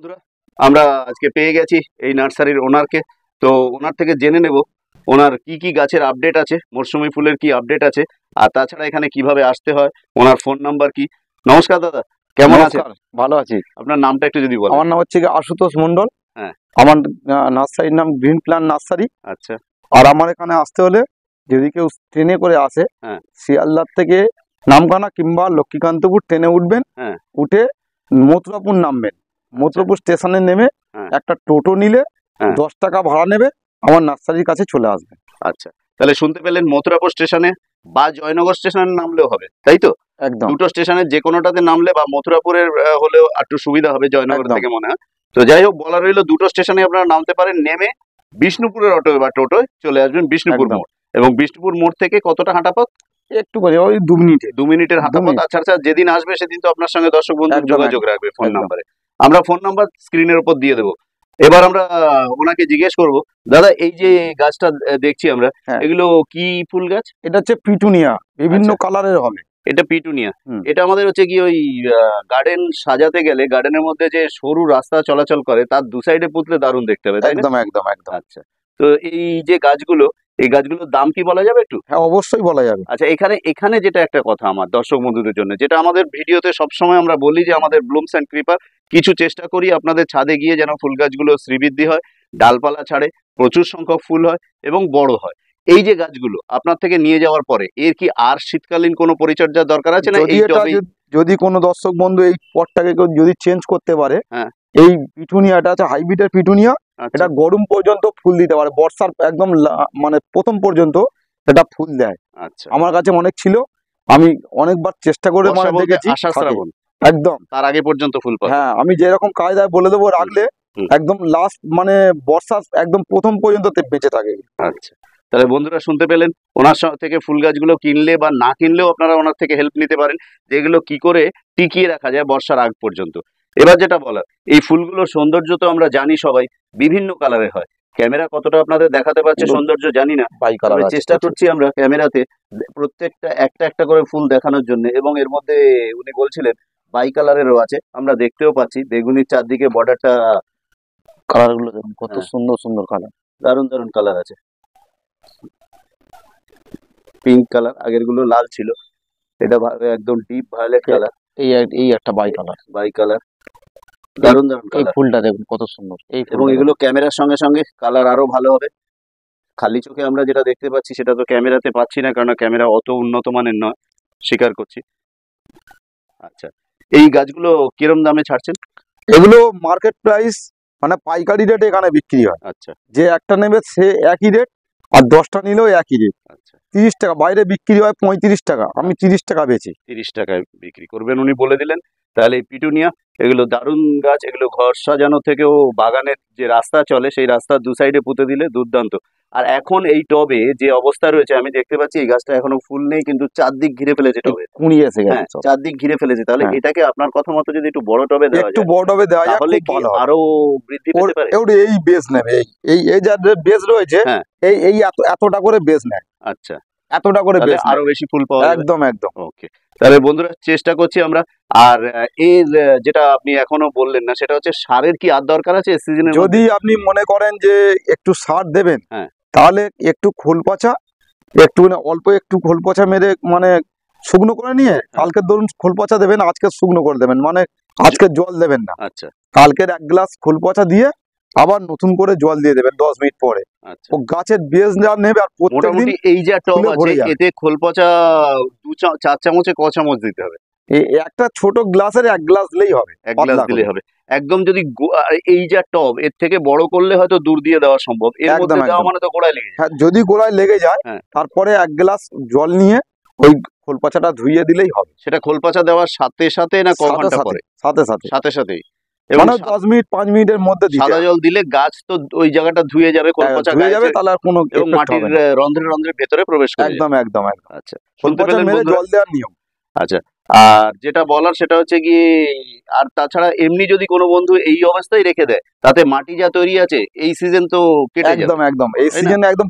বন্ধুরা, আমরা আজকে পেয়ে গেছি এই নার্সারির ওনারকে। তো ওনার থেকে জেনে নেব ওনার কি কি গাছের আপডেট আছে, মরশুমি ফুলের কি আপডেট আছে, আর তাছাড়া এখানে কিভাবে আসতে হয়, ওনার ফোন নাম্বার কি। নমস্কার দাদা, কেমন আছেন? ভালো আছি। আপনার নামটা একটু যদি বলেন। আমার নাম হচ্ছে আশুতোষ মন্ডল। হ্যাঁ। আমার নার্সারির নাম গ্রিন প্ল্যান নার্সারি। আচ্ছা। আর আমার এখানে আসতে হলে যদি কেউ ট্রেনে করে আসে, হ্যাঁ। শিয়ালদার থেকে নামখানা কিংবা লক্ষ্মীকান্তপুর ট্রেনে উঠবেন। হ্যাঁ। উঠে মথুরাপুর নামবেন। মথুরাপুর স্টেশনে নেমে একটা টোটো নিলে 10 টাকা ভাড়া নেবে, আমার নার্সারির কাছে চলে আসবে। আচ্ছা, তাহলে শুনতে পেলেন, মথুরাপুর স্টেশনে বা জয়নগর স্টেশনে নামলেও হবে, তাই তো? একদম। দুটো স্টেশনের যে কোনোটাতে নামলে বা মথুরাপুরের হলেও একটু সুবিধা হবে জয়নগর থেকে মনে হয়। তো যাই হোক, বলা রইলো দুটো স্টেশনে আপনারা নামতে পারেন, নেমে বিষ্ণুপুরের অটো বা টোটোয় চলে আসবেন বিষ্ণুপুর মোড়। এবং বিষ্ণুপুর মোড় থেকে কতটা হাঁটা পথ? একটু করে ওই 2 মিনিটের হাঁটা পথ। আচ্ছা, যেদিন আসবে সেদিন তো আপনার সঙ্গে দর্শক বন্ধু যোগাযোগ রাখবে ফোন নাম্বারে। আমরা ফোন নাম্বার স্ক্রিনের উপর দিয়ে দেবো। এবার আমরা ওনাকে জিজ্ঞেস করব, দাদা এই যে গাছটা দেখছি আমরা, এগুলো কি ফুল গাছ? এটা হচ্ছে পিটুনিয়া, বিভিন্ন কালারের হবে। এটা পিটুনিয়া। এটা আমাদের হচ্ছে কি ওই গার্ডেন সাজাতে গেলে গার্ডেনের মধ্যে যে সরু রাস্তা চলাচল করে তার দু সাইডে পুতলে দারুণ দেখতে হবে, তাই না? একদম একদম একদম। আচ্ছা, তো এই যে গাছগুলো, এই গাছগুলোর দাম কি বলা যাবে একটু? হ্যাঁ, অবশ্যই বলা যাবে। আচ্ছা, এখানে যেটা একটা কথা আমার দর্শক বন্ধুদের জন্য, যেটা আমাদের ভিডিওতে সবসময় আমরা বলি যে আমাদের ব্লুমস অ্যান্ড ক্রিপার কিছু চেষ্টা করি আপনাদের ছাদে গিয়ে যেন ফুল গাছগুলো শ্রীবৃদ্ধি হয়, ডালপালা ছাড়ে, প্রচুর সংখ্যক ফুল হয় এবং বড় হয়। এই যে গাছগুলো আপনার থেকে নিয়ে যাওয়ার পরে এর কি আর শীতকালীন কোনো পরিচর্যার দরকার আছে না? যদি কোনো দর্শক বন্ধু এই পটটাকে যদি চেঞ্জ করতে পারে, এই পিটুনিয়াটা আছে হাইব্রিডের পিটুনিয়া। এটা গরম পর্যন্ত ফুল দিতে পারে, বর্ষার একদম মানে প্রথম পর্যন্ত এটা ফুল দেয়। আচ্ছা, আমার কাছে অনেক ছিল, আমি অনেকবার চেষ্টা করে দেখেছি। একদম তার আগে পর্যন্ত ফুল পাবে। হ্যাঁ, আমি যেরকম কায়দায় বলে দেবো রাখলে একদম লাস্ট মানে বর্ষা একদম প্রথম পর্যন্ত বেঁচে থাকে। আচ্ছা, তাহলে বন্ধুরা শুনতে পেলেন, ওনার থেকে ফুল গাছগুলো কিনলে বা না কিনলেও আপনারা ওনার থেকে হেল্প নিতে পারেন, যেগুলো কি করে টিকিয়ে রাখা যায় বর্ষার আগ পর্যন্ত। এবার যেটা বলার, এই ফুলগুলোর সৌন্দর্য তো আমরা জানি সবাই বিভিন্ন কালারের হয়। ক্যামেরা কতটা আপনাদের দেখাতে পারছে সৌন্দর্য জানি না, তবে চেষ্টা করছি আমরা ক্যামেরাতে প্রত্যেকটা একটা একটা করে ফুল দেখানোর জন্য। এবং এর মধ্যে উনি বলছিলেন বাই কালারেরও আছে, আমরা দেখতেও পাচ্ছি। বেগুনির চারদিকে বর্ডারটা, কালার গুলো দেখুন কত সুন্দর সুন্দর কালার, দারুণ দারুণ কালার আছে। পিঙ্ক কালার, আগের গুলো লাল ছিল, এটা একদম ডিপ ভায়োলেট কালার। এই একটা বাই কালার, দারুণ দারুণ এই ফুলটা দেখুন কত সুন্দর। এবং এগুলো ক্যামেরার সঙ্গে সঙ্গে কালার আরো ভালো হবে। খালি চোখে আমরা যেটা দেখতে পাচ্ছি সেটা তো ক্যামেরাতে পাচ্ছি না, কারণ ক্যামেরা অত উন্নত মানের নয়, স্বীকার করছি। আচ্ছা, এই গাছগুলো কিরম দামে ছাড়ছেন? এগুলো মার্কেট প্রাইস মানে পাইকারি রেটে এখানে বিক্রি হয়। আচ্ছা, যে একটা নেবে সে একই রেট, আর 10টা নিলেও একই রেট। আচ্ছা, 30 টাকা, বাইরে বিক্রি হয় 35 টাকা, আমি 30 টাকা বেচি। 30 টাকায় বিক্রি করবেন উনি বলে দিলেন। তাহলে এই পিটুনিয়া, এগুলো দারুণ গাছ, এগুলো ঘর সাজানো থেকেও বাগানের যে রাস্তা চলে সেই রাস্তার দু সাইডে পুঁতে দিলে দুর্দান্ত। আর এখন এই টবে যে অবস্থা রয়েছে আমি দেখতে পাচ্ছি এই গাছটা এখনো ফুল নেই, কিন্তু চারদিক ঘিরে ফেলেছে টবে, কুঁড়ি এসে গেছে, চারদিক ঘিরে ফেলেছে। তাহলে এটাকে আপনার কথা মতো যদি একটু বড় টবে দেওয়া যায়, একটু বড় টবে দেওয়া যায়, তাহলে কি আরো বৃদ্ধি পেতে পারে? এই বেস নেবে, এই যা বেস রয়েছে, এই এতটা করে বেস নেয়। আচ্ছা, এতটা করে বেস, আরো বেশি ফুল পাওয়া যাবে। একদম একদম। ওকে, তাহলে বন্ধুরা চেষ্টা করছি আমরা। আর এর যেটা আপনি এখনো বললেন না, সেটা হচ্ছে সারের কি আর দরকার আছে সিজনে? যদি আপনি মনে করেন যে একটু সার দেবেন, তাহলে একটু খোল পচা, একটু অল্প একটু খোল পচা মেরে মানে শুকনো করে নিয়ে কালকে ধরুন খোল পচা দেবেন, আজকে শুকনো করে দেবেন, মানে আজকে জল দেবেন না। আচ্ছা, কালকের 1 গ্লাস খোল পচা দিয়ে আবার নতুন করে জল দিয়ে দেবেন 10 মিনিট পরে। ও গাছের বেস যা নেবে। আর প্রত্যেকদিন এই যে টব আছে এতে খোল পচা 4 চামচে ক চামচ দিতে হবে? একটা ছোট গ্লাসের 1 গ্লাস দিলেই হবে, 1 গ্লাস দিলেই হবে। একদম যদি এই যে টব এর থেকে বড় করলে হয়তো দূর দিয়ে দেওয়া সম্ভব, এর মধ্যে দেওয়া মানে তো গোড়ায় লেগে যায়। হ্যাঁ, যদি গোড়ায় লেগে যায় তারপরে 1 গ্লাস জল নিয়ে ওই খোল পচাটা ধুইয়ে দিলেই হবে। সেটা খোল পচা দেওয়ার সাথে সাথে না ক ঘন্টা পরে? সাথে সাথেই, মানে 10 মিনিট 5 মিনিটের মধ্যে সাদা জল দিলে গাছ তো ওই জায়গাটা ধুয়ে যাবে, খোল পচা ধুয়ে যাবে, তাহলে আর কোনো এবং মাটির রন্ধ্রে রন্ধ্রে ভেতরে প্রবেশ করবে। একদম একদম একদম। আচ্ছা, খোল পচা মেরে জল দেওয়ার নিয়ম। আচ্ছা, আর যেটা বলার সেটা হচ্ছে কি, আর তাছাড়া এমনি যদি কোনো বন্ধু এই অবস্থায় রেখে দেয় তাতে মাটি যা তৈরি আছে এই সিজন তো কেটে যাবে। একদম একদম, এই সিজনে একদম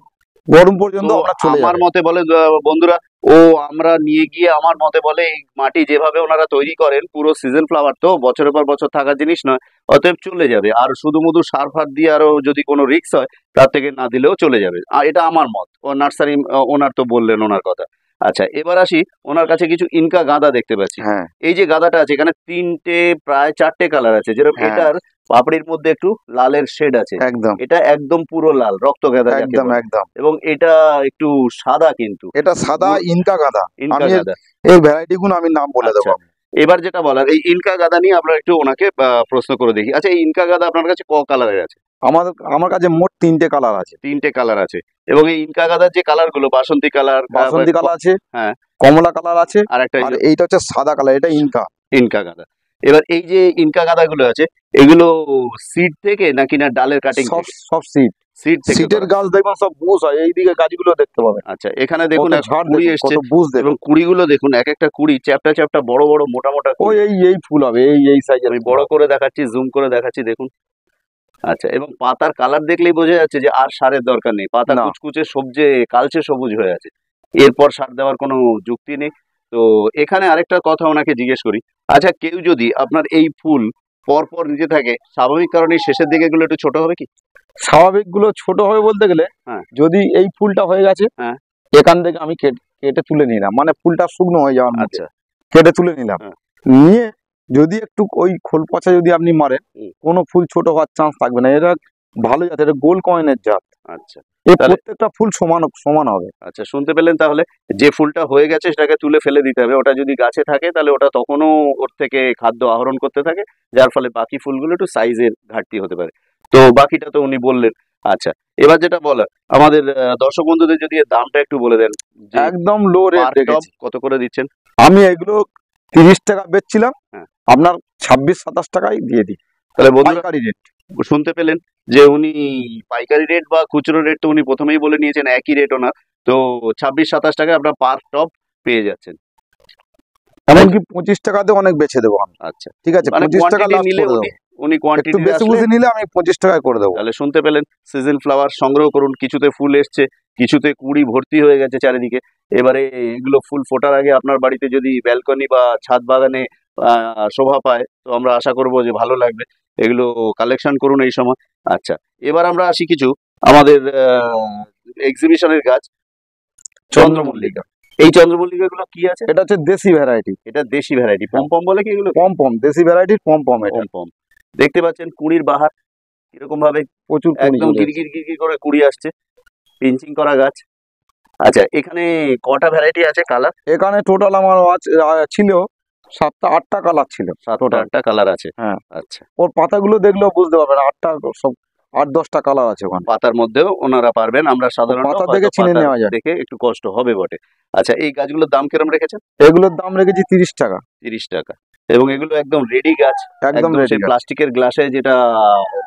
গরম পর্যন্ত তো আপনার চলে আমার যাবে। মতে বলে বন্ধুরা, ও আমরা নিয়ে গিয়ে আমার মতে বলে এই মাটি যেভাবে ওনারা তৈরি করেন পুরো সিজন ফ্লাওয়ার, তো বছরের পর বছর থাকার জিনিস নয়, অতএব চলে যাবে। আর শুধু মধু সার ফার দিয়ে আরো যদি কোনো রিস্ক হয় তার থেকে না দিলেও চলে যাবে, আর এটা আমার মত। ও নার্সারি ওনার তো বললেন ওনার কথা। আচ্ছা, এবার আসি, ওনার কাছে কিছু ইনকা গাঁদা দেখতে পাচ্ছি। হ্যাঁ এই যে গাঁদাটা আছে এখানে তিনটে প্রায় চারটে কালার আছে, যেরকম হ্যাঁ এটার পাপড়ির মধ্যে একটু লালের শেড আছে, একদম এটা একদম পুরো লাল রক্ত গাঁদা যাকে একদম বলে, একদম। এবং এটা একটু সাদা কিন্তু এটা সাদা ইনকা গাঁদা। ইনকা আমি গাঁদা। এর ভ্যারাইটি গুলো আমি নাম বলে দেবো। আচ্ছা, এবার যেটা বলার এই ইনকা গাঁদা নিয়ে আমরা একটু ওনাকে প্রশ্ন করে দেখি। আচ্ছা, এই ইনকা গাঁদা আপনার কাছে ক কালারের আছে? আমার কাছে মোট 3টে কালার আছে। তিনটে কালার আছে, এবং এই ইনকা গাঁদার যে কালার গুলো বাসন্তী কালার, বাসন্তী কালার আছে, হ্যাঁ, কমলা কালার আছে, আর একটা আর এইটা হচ্ছে সাদা কালার, এটা ইনকা। ইনকা গাঁদা। এবার এই যে ইনকা গাঁদা গুলো আছে এগুলো সিড থেকে নাকি না ডালের কাটিং সব থেকে? সব সিড। সিড থেকে সিটের করা। গাছ দেখবেন সব বুশ হয়, এইদিকে গাছগুলো দেখতে পাবেন আচ্ছা, এখানে দেখুন কত এক ঝাড় কুড়ি দেখুন, এসছে, কত বুশ এবং দেখুন। কুড়িগুলো দেখুন এক একটা কুড়ি চ্যাপটা চ্যাপটা বড় বড় মোটা মোটা ওই কুড়ি। এই ফুল হবে, এই সাইজের আমি বড় করে দেখাচ্ছি, জুম করে দেখাচ্ছি, দেখুন। আচ্ছা, এবং পাতার কালার দেখলেই বোঝা যাচ্ছে যে আর সারের দরকার নেই, পাতা না। কুচকুচে সবজে কালচে সবুজ হয়ে আছে, এরপর সার দেওয়ার কোনো যুক্তি নেই। তো এখানে আরেকটা কথা ওনাকে জিজ্ঞেস করি, আচ্ছা কেউ যদি আপনার এই ফুল পর পর নিতে থাকে, স্বাভাবিক কারণে শেষের দিকে এগুলো একটু ছোট হবে কি? স্বাভাবিক গুলো ছোট হবে বলতে গেলে, হ্যাঁ। যদি এই ফুলটা হয়ে গেছে, হ্যাঁ। এখান থেকে আমি কেটে তুলে নিলাম, মানে ফুলটা শুকনো হয়ে যাওয়ার মধ্যে আচ্ছা। কেটে তুলে নিলাম। হ্যাঁ। নিয়ে যদি একটু ওই খোল পচা যদি আপনি মারেন, কোনো ফুল ছোট হওয়ার চান্স থাকবে না। এরা ভালো জাত, এটা গোল কয়েনের জাত। আচ্ছা। এই তাহলে- প্রত্যেকটা ফুল সমান সমান হবে। আচ্ছা, শুনতে পেলেন? তাহলে যে ফুলটা হয়ে গেছে সেটাকে তুলে ফেলে দিতে হবে, ওটা যদি গাছে থাকে তাহলে ওটা তখনও ওর থেকে খাদ্য আহরণ করতে থাকে, যার ফলে বাকি ফুলগুলো একটু সাইজের ঘাটতি হতে পারে। তো বাকিটা তো উনি বললেন। আচ্ছা, এবার যেটা বলার, আমাদের দর্শক বন্ধুদের যদি এর দামটা একটু বলে দেন, যে একদম লো রেট per রেখেছি। top কত করে দিচ্ছেন? আমি এগুলো 30 টাকা বেচছিলাম, হ্যাঁ। আপনার 26-27 টাকায় দিয়ে দিই, তাহলে বন্ধুরা পাইকারি রেট। শুনতে পেলেন যে উনি পাইকারি রেট বা খুচরো রেট তো উনি প্রথমেই বলে নিয়েছেন, একই রেট ওনার। তো 26-27 টাকায় আপনার পার টপ পেয়ে যাচ্ছেন। এমনকি 25 টাকাতে অনেক বেচে দেবো আমি। আচ্ছা, ঠিক আছে, মানে 25 টাকা কোয়ান্টিটি লাস্ট নিলে করে দেবো। উনি একটু কোয়ান্টিটি বেশি বুঝে নিলে আমি 25 টাকায় করে দেবো। তাহলে শুনতে পেলেন, সিজন ফ্লাওয়ার সংগ্রহ করুন, কিছুতে ফুল এসছে, কিছুতে কুড়ি ভর্তি হয়ে গেছে চারিদিকে। এবারে এগুলো ফুল ফোটার আগে আপনার বাড়িতে যদি ব্যালকনি বা ছাদ বাগানে শোভা পায়, তো আমরা আশা করব যে ভালো লাগবে। এগুলো কালেকশন করুন এই সময়। আচ্ছা, এবার আমরা আসি কিছু আমাদের এক্সিবিশনের গাছ, চন্দ্রমল্লিকা। এই চন্দ্রমল্লিকা গুলো কি আছে? এটা হচ্ছে দেশি ভ্যারাইটি, এটা দেশি ভ্যারাইটি, পম বলে কি এগুলো? পম দেশি ভ্যারাইটির পম এটা। পম। দেখতে পাচ্ছেন কুড়ির বাহার কিরকম ভাবে, প্রচুর কুড়ি একদম চলে এসেছে। গিরগির গিরগির করে কুড়ি আসছে, পিঞ্চিং করা গাছ। আচ্ছা, এখানে কটা ভ্যারাইটি আছে কালার? এখানে টোটাল আমার ছিল 7টা-8টা কালার ছিল। 7-8টা কালার আছে। হ্যাঁ। আচ্ছা, ওর পাতাগুলো দেখলেও বুঝতে পারবেন, 8-10টা কালার আছে ওখানে। পাতার মধ্যেও ওনারা পারবেন, আমরা সাধারণত পাতা হয়তো দেখে চিনে পাতা নেওয়া যায়। দেখে একটু কষ্ট হবে বটে। আচ্ছা, এই গাছগুলোর দাম কিরম রেখেছেন? এগুলোর দাম রেখেছি 30 টাকা। 30 টাকা, এবং এগুলো একদম রেডি গাছ, একদম রেডি। সেই প্লাস্টিকের গ্লাসে যেটা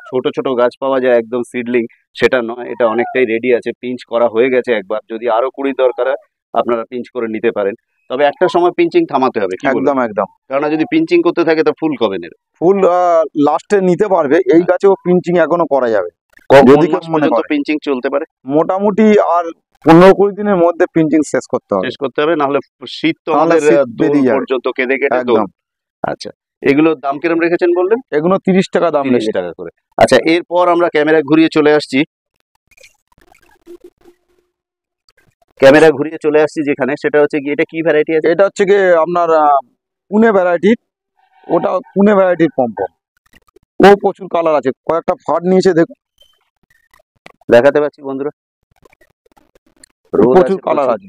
ছোট ছোট গাছ পাওয়া যায় একদম সিডলিং, সেটা নয়, এটা অনেকটাই রেডি আছে, পিঞ্চ করা হয়ে গেছে একবার, যদি আরো কুড়ি দরকার হয় আপনারা পিঞ্চ করে নিতে পারেন। তবে একটা সময় পিঞ্চিং থামাতে হবে, কি বলুন? একদম। কারণ যদি পিঞ্চিং করতে থাকে তো ফুল কবে নেবে? ফুল লাস্টে নিতে পারবে, এই গাছেও পিঞ্চিং এখনো করা যাবে। কোন যদি কেউ মাস মনে পর্যন্ত করে। পিঞ্চিং চলতে পারে? মোটামুটি আর 15-20 দিনের মধ্যে পিঞ্চিং শেষ করতে হবে। শেষ করতে হবে, না হলে শীত তো তাহলে আমাদের শীত দোল বেরিয়ে যাবে। পর্যন্ত কেঁদে কেটে দোল। একদম। আচ্ছা, এগুলোর দাম কিরম রেখেছেন বললেন? এগুলো 30 টাকা দাম 30 লেগেছে। টাকা করে। আচ্ছা, এরপর আমরা ক্যামেরা ঘুরিয়ে চলে আসছি, যেখানে, সেটা হচ্ছে কি, এটা কি ভ্যারাইটি আছে? এটা হচ্ছে কি আপনার পুনে ভ্যারাইটির, ওটা পুনে ভ্যারাইটির পম। ও প্রচুর কালার আছে, কয়েকটা ফাট নিয়েছে দেখুন, দেখাতে পাচ্ছি বন্ধুরা, রোদ প্রচুর আছে, কালার প্রচুর। আছে,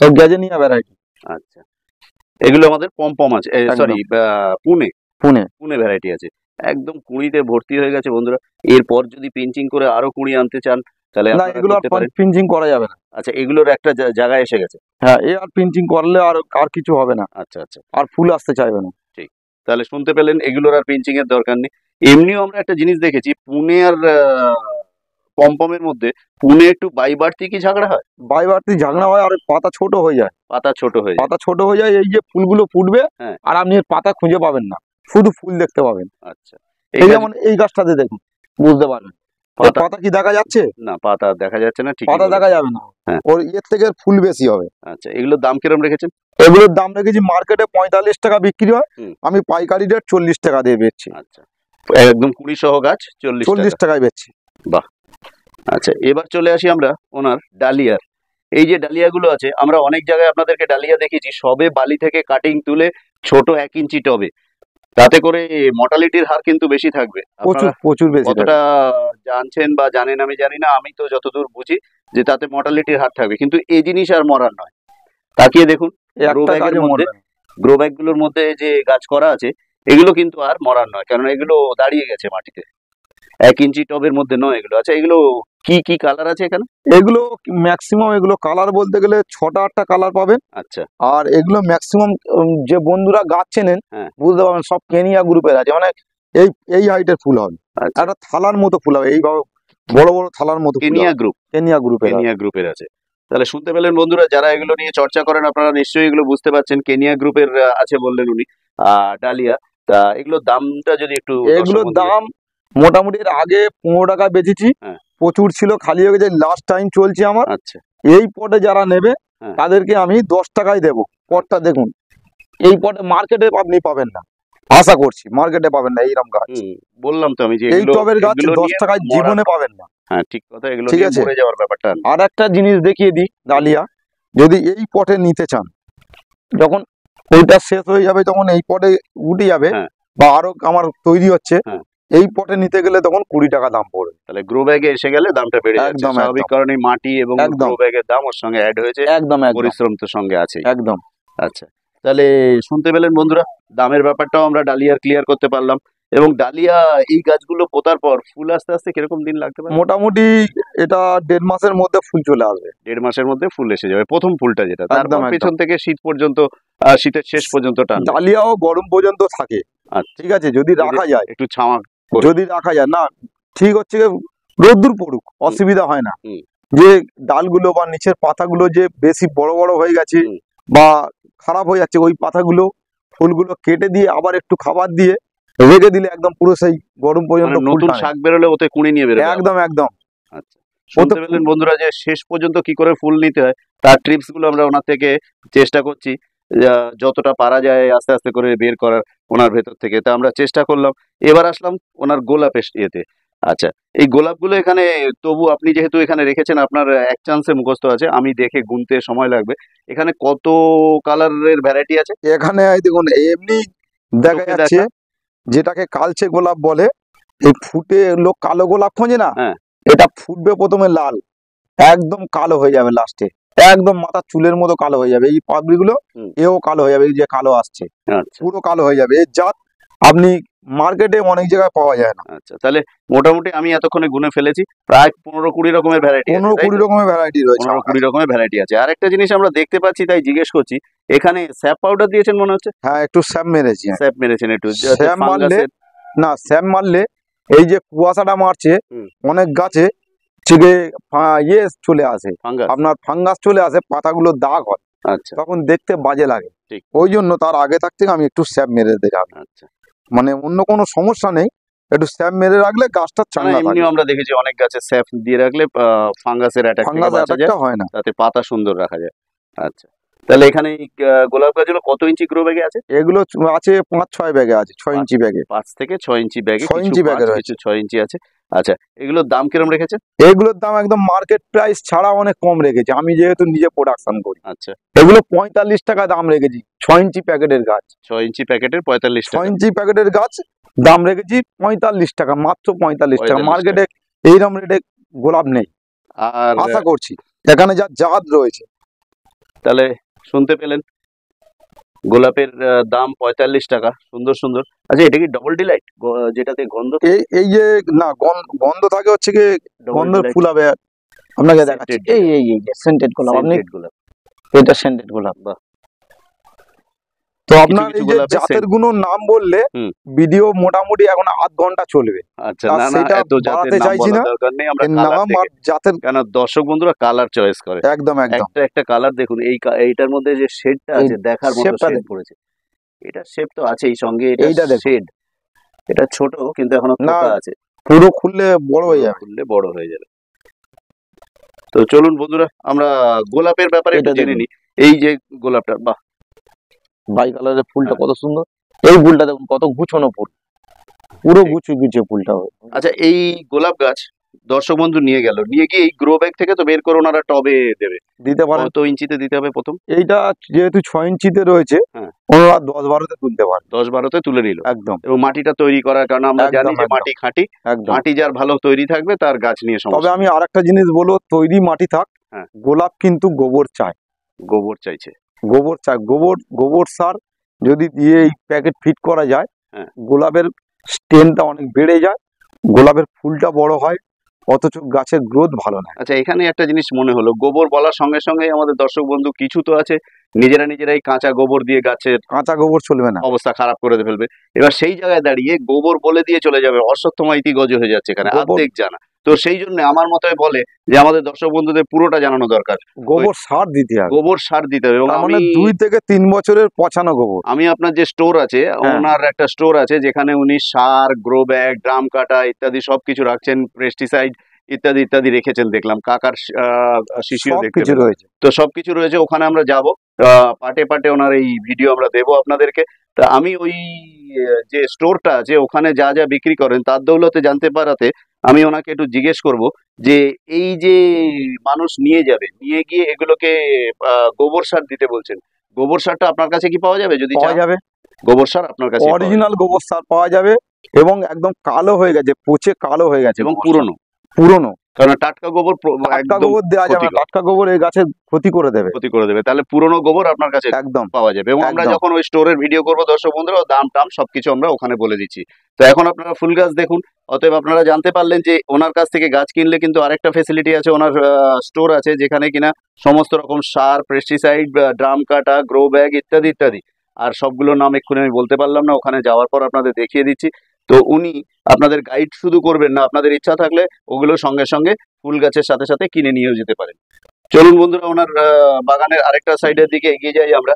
সব গ্যাজেনিয়া ভ্যারাইটি। আচ্ছা, এগুলো আমাদের পম আছে, সরি পুনে পুনে পুনে ভ্যারাইটি আছে, একদম কুড়িতে ভর্তি হয়ে গেছে বন্ধুরা। এরপর যদি পিঞ্চিং করে আরো কুড়ি আনতে চান তাহলে না, আপনারা এগুলো আর করতে পারেন। পিঞ্চিং করা যাবে না। আচ্ছা, এগুলোর একটা জায়গায় এসে গেছে। হ্যাঁ, এ আর পিঞ্চিং করলে আর কিছু হবে না, আচ্ছা আচ্ছা, আর ফুল আসতে চাইবে না। তাহলে শুনতে পেলেন, এগুলোর আর পিঞ্চিং এর দরকার নেই। এমনিও আমরা একটা জিনিস দেখেছি, পুনে আর পমপমের মধ্যে, পুনে একটু বাই বাড়তি কি ঝগড়া হয়? বাড়তি ঝাগড়া হয়, আর পাতা ছোট হয়ে যায়। পাতা ছোট হয়ে যায়। পাতা ছোট হয়ে যায়, এই যে ফুলগুলো ফুটবে, হ্যাঁ। আর আপনি এর পাতা খুঁজে পাবেন না, শুধু ফুল দেখতে পাবেন। আচ্ছা, এই যেমন এই গাছটাতে দেখুন, বুঝতে পারবেন। পাতা পাতা কি দেখা যাচ্ছে? না, পাতা দেখা যাচ্ছে না, ঠিক পাতা দেখা যাবে না, হ্যাঁ। ওর এর থেকে ফুল বেশি হবে। আচ্ছা, এগুলোর দাম কিরকম রেখেছেন? এগুলোর দাম রেখেছি মার্কেটে 45 টাকা বিক্রি হয়, হুম। আমি পাইকারি রেট 40 টাকা দিয়ে বেচছি। আচ্ছা, একদম 20 সহ গাছ 40 40 টাকা। টাকায় বেচছি। আচ্ছা, এবার চলে আসি আমরা ওনার ডালিয়ার। এই যে ডালিয়াগুলো আছে, আমরা অনেক জায়গায় আপনাদেরকে ডালিয়া দেখেছি সবে বালি থেকে কাটিং তুলে ছোট 1 ইঞ্চি টবে, তাতে করে মর্টালিটির হার কিন্তু বেশি থাকবে। প্রচুর আপনারা প্রচুর বেশি কতটা জানছেন বা জানেন আমি জানি না, আমি তো যতদূর বুঝি যে তাতে মর্টালিটির হার থাকবে, কিন্তু এই জিনিস আর মরার নয়। তাকিয়ে দেখুন গ্রো একটা ব্যাগের কাজে মধ্যে, মরবে না। গ্রো ব্যাগগুলোর মধ্যে যে গাছ করা আছে এগুলো কিন্তু আর মরার নয়, কারণ এগুলো দাঁড়িয়ে গেছে মাটিতে। 1 ইঞ্চি টবের মধ্যে নয় এগুলো। আচ্ছা, এগুলো কি কি কালার আছে এখানে? এগুলো ম্যাক্সিমাম এগুলো কালার বলতে গেলে 6টা-8টা কালার পাবেন। আচ্ছা, আর এগুলো ম্যাক্সিমাম যে বন্ধুরা গাছ চেনেন হ্যাঁ। বুঝতে পারবেন সব কেনিয়া গ্রুপের আছে, মানে এই এই হাইটের ফুল হবে, আচ্ছা, একটা থালার মতো ফুল হবে, এইভাবে বড় বড় থালার মতো ফুল কেনিয়া হবে। গ্রুপ, কেনিয়া গ্রুপের কেনিয়া গ্রুপের আছে। তাহলে শুনতে পেলেন বন্ধুরা, যারা এগুলো নিয়ে চর্চা করেন আপনারা নিশ্চয়ই এগুলো বুঝতে পারছেন। কেনিয়া গ্রুপের আছে বললেন উনি, ডালিয়া। তা এগুলোর দামটা যদি একটু এগুলোর দর্শক বন্ধুদের- দাম মোটামুটি এর আগে 15 টাকা বেচেছি, হ্যাঁ। প্রচুর ছিল, খালি হয়ে গেছে, লাস্ট টাইম চলছে আমার। আচ্ছা, এই পটে যারা নেবে হ্যাঁ। তাদেরকে আমি 10 টাকায় দেবো। পটটা দেখুন, এই পটে মার্কেটে আপনি পাবেন না, আশা করছি মার্কেটে পাবেন না এইরকম গাছ। বললাম তো আমি যে এই টবের গাছ এগুলো 10 নিয়ে টাকায় মরার জীবনে নয়। পাবেন না। হ্যাঁ, ঠিক কথা, এগুলো ঠিক নিয়ে আছে। মরে যাওয়ার ব্যাপারটা না। আর একটা জিনিস দেখিয়ে দিই, ডালিয়া যদি এই পটে নিতে চান, যখন ওইটা শেষ হয়ে যাবে তখন এই পটে উঠে যাবে, হ্যাঁ। বা আরো আমার তৈরি হচ্ছে, হ্যাঁ। এই পটে নিতে গেলে তখন 20 টাকা দাম পড়বে। তাহলে গ্রো ব্যাগে এসে গেলে দামটা বেড়ে যাচ্ছে একদম, স্বাভাবিক, একদম। কারণে মাটি এবং একদম। গ্রো ব্যাগের দাম ওর সঙ্গে অ্যাড হয়েছে, একদম একদম পরিশ্রম তো সঙ্গে আছেই। একদম। আচ্ছা, তাহলে শুনতে পেলেন বন্ধুরা, দামের ব্যাপারটাও আমরা ডালিয়ার ক্লিয়ার করতে পারলাম। এবং ডালিয়া এই গাছগুলো পোতার পর ফুল আসতে আসতে কিরকম দিন লাগতে পারে? মোটামুটি এটা 1.5 মাসের মধ্যে ফুল চলে আসবে। 1.5 মাসের মধ্যে ফুল এসে যাবে, প্রথম ফুলটা যেটা, তারপর একদম। পেছন থেকে শীত পর্যন্ত, শীতের শেষ পর্যন্ত টানবে। ডালিয়াও গরম পর্যন্ত থাকে, আচ্ছা, ঠিক আছে, যদি রাখা যায়, একটু ছাওয়া করে। যদি রাখা যায় না, ঠিক হচ্ছে গিয়ে রোদ্দুর পড়ুক, অসুবিধা হয় না। হুম। যে ডালগুলো বা নিচের পাতাগুলো যে বেশি বড় বড় হয়ে গেছে হুম। বা খারাপ হয়ে যাচ্ছে, ওই পাতাগুলো ফুলগুলো কেটে দিয়ে আবার একটু খাবার দিয়ে রেখে দিলে একদম পুরো সেই গরম পর্যন্ত মানে ফুল নতুন টানে। শাক বেরোলে ওতে কুঁড়ি নিয়ে বেরোবে। একদম একদম। আচ্ছা, শুনতে পেলেন বন্ধুরা যে শেষ পর্যন্ত কি করে ফুল নিতে হয় তার টিপস গুলো আমরা ওনার থেকে চেষ্টা করছি, যতটা পারা যায় আস্তে আস্তে করে বের করার ওনার ভেতর থেকে। তা আমরা চেষ্টা করলাম। এবার আসলাম ওনার গোলাপের ইয়েতে। আচ্ছা, এই গোলাপগুলো এখানে, তবু আপনি যেহেতু এখানে রেখেছেন, আপনার এক চান্সে মুখস্থ আছে, আমি দেখে গুনতে সময় লাগবে। এখানে কত কালারের ভ্যারাইটি আছে? এখানে এই দেখুন, এমনি দেখা চোখে যাচ্ছে দেখা? যেটাকে কালচে গোলাপ বলে, এই ফুটে লোক কালো গোলাপ খোঁজে না, হ্যাঁ। এটা ফুটবে প্রথমে লাল, একদম কালো হয়ে যাবে লাস্টে, একদম মাথার চুলের মতো কালো হয়ে যাবে, এই পাপড়িগুলো হুম। এও কালো হয়ে যাবে, এই যে কালো আসছে আচ্ছা, পুরো কালো হয়ে যাবে। এর জাত আপনি মার্কেটে অনেক জায়গায় পাওয়া যায় না। আচ্ছা, তাহলে মোটামুটি আমি এতক্ষণে গুনে ফেলেছি প্রায় 15-20 রকমের ভ্যারাইটি। 15-20 রকমের ভ্যারাইটি রয়েছে। 15-20 রকমের ভ্যারাইটি আছে। আর একটা জিনিস আমরা দেখতে পাচ্ছি, তাই জিজ্ঞেস করছি, এখানে স্যাপ পাউডার দিয়েছেন মনে হচ্ছে? হ্যাঁ, একটু স্যাপ মেরেছি। স্যাপ মেরেছেন একটু, স্যাপ মারলে না, স্যাপ মারলে এই যে কুয়াশাটা মারছে হুম। অনেক গাছে থেকে ইয়ে চলে আসে, ফাঙ্গাস। আপনার ফাঙ্গাস চলে আসে, পাতাগুলো দাগ হয়, আচ্ছা, তখন দেখতে বাজে লাগে। ঠিক। ওই জন্য তার আগে থাকতে আমি একটু স্যাপ মেরে দিলাম, আচ্ছা। মানে অন্য কোনো সমস্যা নেই, একটু স্যাপ মেরে রাখলে গাছটা না, চাঙ্গা থাকে, এমনিও আমরা দেখেছি অনেক গাছে স্যাপ দিয়ে রাখলে ফাঙ্গাসের অ্যাটাক থেকে ফাঙ্গাস বাঁচা যায়, অ্যাটাকটা হয় না। তাতে পাতা সুন্দর রাখা যায়। আচ্ছা, তাহলে এখানে এই গোলাপ গাছগুলো কত ইঞ্চি গ্রো ব্যাগে আছে? এগুলো আছে 5-6 ব্যাগে আছে, 6 ইঞ্চি ব্যাগে। 5 থেকে 6 ইঞ্চি ব্যাগে, 6 কিছু ইঞ্চি ব্যাগে 5, রয়েছে। কিছু 6 ইঞ্চি আছে। আচ্ছা, এগুলোর দাম কিরম রেখেছেন? এগুলোর দাম একদম মার্কেট প্রাইস ছাড়া অনেক কম রেখেছি, আমি যেহেতু নিজে প্রোডাকশন করি। আচ্ছা, এগুলো 45 টাকা দাম রেখেছি, 6 ইঞ্চি প্যাকেটের গাছ, 6 ইঞ্চি প্যাকেটের 45 6 টাকা। ইঞ্চি প্যাকেটের গাছ দাম রেখেছি 45 টাকা, মাত্র 45 টাকা। 45 মার্কেটে এইরকম রেটে গোলাপ নেই, আর আশা করছি এখানে যা জাত রয়েছে। তাহলে শুনতে পেলেন, গোলাপের দাম 45 টাকা, সুন্দর সুন্দর। আচ্ছা, এটা কি ডবল ডিলাইট যেটাতে গন্ধ থাকে? এই যে না, গন্ধ থাকে হচ্ছে কি, Double গন্ধের delight ফুল হবে, আপনাকে scented দেখাচ্ছি, গোলাপ। এই সেন্টেড গোলাপ, আপনি Scented গোলাপ। এটা সেন্টেড গোলাপ। বাহ। তো কিছু আপনার কিছু এই যে গোলাপের জাতের scent- গুলোর নাম বললে হুম। ভিডিও মোটামুটি এখন আধ ঘন্টা চলবে, আচ্ছা, আর না না, সেটা এত জাতের বাড়াতে নাম চাইছি বলার না। দরকার নেই, আমরা এর কালার নাম আর দেখে, জাতের কেন দর্শক বন্ধুরা কালার চয়েস করে। একদম একদম। একটা একটা কালার দেখুন, এইটার মধ্যে যে শেডটা এই আছে, দেখার মতো shape টা শেড দেখুন। পড়েছে। এটা শেপ তো আছেই, সঙ্গে এইটা এটা দেখুন। শেড, এটা ছোট কিন্তু এখনো না, পোকা আছে। পুরো খুললে বড় হয়ে যাবে। খুললে বড় হয়ে যাবে। তো চলুন বন্ধুরা আমরা গোলাপের ব্যাপারে একটু এটা জেনে দেখুন। নিই। এই যে গোলাপটা, বাহ, বাই কালারের ফুলটা হ্যাঁ। কত সুন্দর। এই ফুলটা দেখুন কত গুছানো ফুল, পুরো গুছিয়ে গুছিয়ে ফুলটা হবে। আচ্ছা, এই গোলাপ গাছ দর্শক বন্ধু নিয়ে গেল, নিয়ে গিয়ে এই গ্রো ব্যাগ থেকে তো বের করে ওনারা টবে দেবে। দিতে পারেন। কত ইঞ্চিতে দিতে হবে প্রথম? এইটা যেহেতু 6 ইঞ্চিতে রয়েছে, হ্যাঁ। ওনারা 10-12তে তুলতে পারে। 10-12তে তুলে নিল। একদম এবং মাটিটা তৈরি করার কারণ আমরা একদম, জানি যে একদম। মাটি খাঁটি, একদম। মাটি যার ভালো তৈরি থাকবে তার গাছ নিয়ে তবে সমস্যা আমি আরেকটা জিনিস বলবো, তৈরি মাটি থাক, হ্যাঁ। গোলাপ কিন্তু গোবর চায়। গোবর চাইছে। গোবর চায়, গোবর সার যদি দিয়ে এই প্যাকেট ফিট করা যায়, হ্যাঁ। গোলাপের স্টেমটা অনেক বেড়ে যায়, গোলাপের ফুলটা বড় হয়, অথচ গাছের গ্রোথ ভালো না। আচ্ছা, এখানে একটা জিনিস মনে হলো, গোবর বলার সঙ্গে সঙ্গে আমাদের দর্শক বন্ধু কিছু তো আছে নিজেরাই কাঁচা গোবর দিয়ে গাছের কাঁচা গোবর চলবে না। অবস্থা খারাপ করে ফেলবে। এবার সেই জায়গায় দাঁড়িয়ে গোবর বলে দিয়ে চলে যাবে, অশ্বত্থমা ইতি গজ হয়ে যাচ্ছে এখানে, গোবর- অর্ধেক জানা। তো সেই জন্য আমার মতে বলে যে আমাদের দর্শক বন্ধুদের পুরোটা জানানো দরকার, গোবর সার দিতে হবে। গোবর সার দিতে হবে। এবং তার আমি মানে 2 থেকে 3 বছরের পচানো গোবর। আমি আপনার যে স্টোর আছে, হ্যাঁ। ওনার একটা স্টোর আছে যেখানে উনি সার, গ্রো ব্যাগ, ড্রাম কাটা ইত্যাদি সবকিছু রাখছেন, পেস্টিসাইড ইত্যাদি ইত্যাদি রেখেছেন, দেখলাম কাকার শিশিও দেখতে সবকিছু পেলাম। রয়েছে। তো সবকিছু রয়েছে, ওখানে আমরা যাব, পাটে পাটে ওনার এই ভিডিও আমরা দেবো আপনাদেরকে। তা আমি ওই যে স্টোরটা আছে ওখানে যা যা বিক্রি করেন তার দৌলতে জানতে পারাতে আমি ওনাকে একটু জিজ্ঞেস করব যে এই যে মানুষ নিয়ে যাবে, নিয়ে গিয়ে এগুলোকে গোবর সার দিতে বলছেন, গোবর সারটা আপনার কাছে কি পাওয়া যাবে? যদি পাওয়া চান, যাবে, গোবর সার আপনার কাছে অরিজিনাল গোবর সার পাওয়া যাবে, এবং একদম কালো হয়ে গেছে, পচে কালো হয়ে গেছে এবং গোবর সার। পুরনো, পুরনো কারণ টাটকা গোবর টাটকা একদম গোবর দেওয়া যাবে না, ক্ষতিকর। টাটকা গোবর এই গাছের ক্ষতি করে দেবে। ক্ষতি করে দেবে। তাহলে পুরনো গোবর আপনার কাছে একদম পাওয়া যাবে। এবং আমরা একদম। যখন ওই স্টোরের ভিডিও করবো দর্শক বন্ধুরা, দাম টাম সবকিছু আমরা ওখানে বলে দিচ্ছি। তো এখন আপনারা ফুল গাছ দেখুন। অতএব আপনারা জানতে পারলেন যে ওনার কাছ থেকে গাছ কিনলে কিন্তু আরেকটা ফেসিলিটি আছে, ওনার স্টোর আছে যেখানে কিনা সমস্ত রকম সার, পেস্টিসাইড, ড্রাম কাটা, গ্রো ব্যাগ ইত্যাদি ইত্যাদি, আর সবগুলোর নাম এক্ষুনি আমি বলতে পারলাম না, ওখানে যাওয়ার পর আপনাদের দেখিয়ে দিচ্ছি। তো উনি আপনাদের গাইড শুধু করবেন না, আপনাদের ইচ্ছা থাকলে ওগুলো সঙ্গে সঙ্গে ফুল গাছের সাথে সাথে কিনে নিয়েও যেতে পারেন। চলুন বন্ধুরা ওনার বাগানের আরেকটা সাইডের দিকে এগিয়ে যাই আমরা।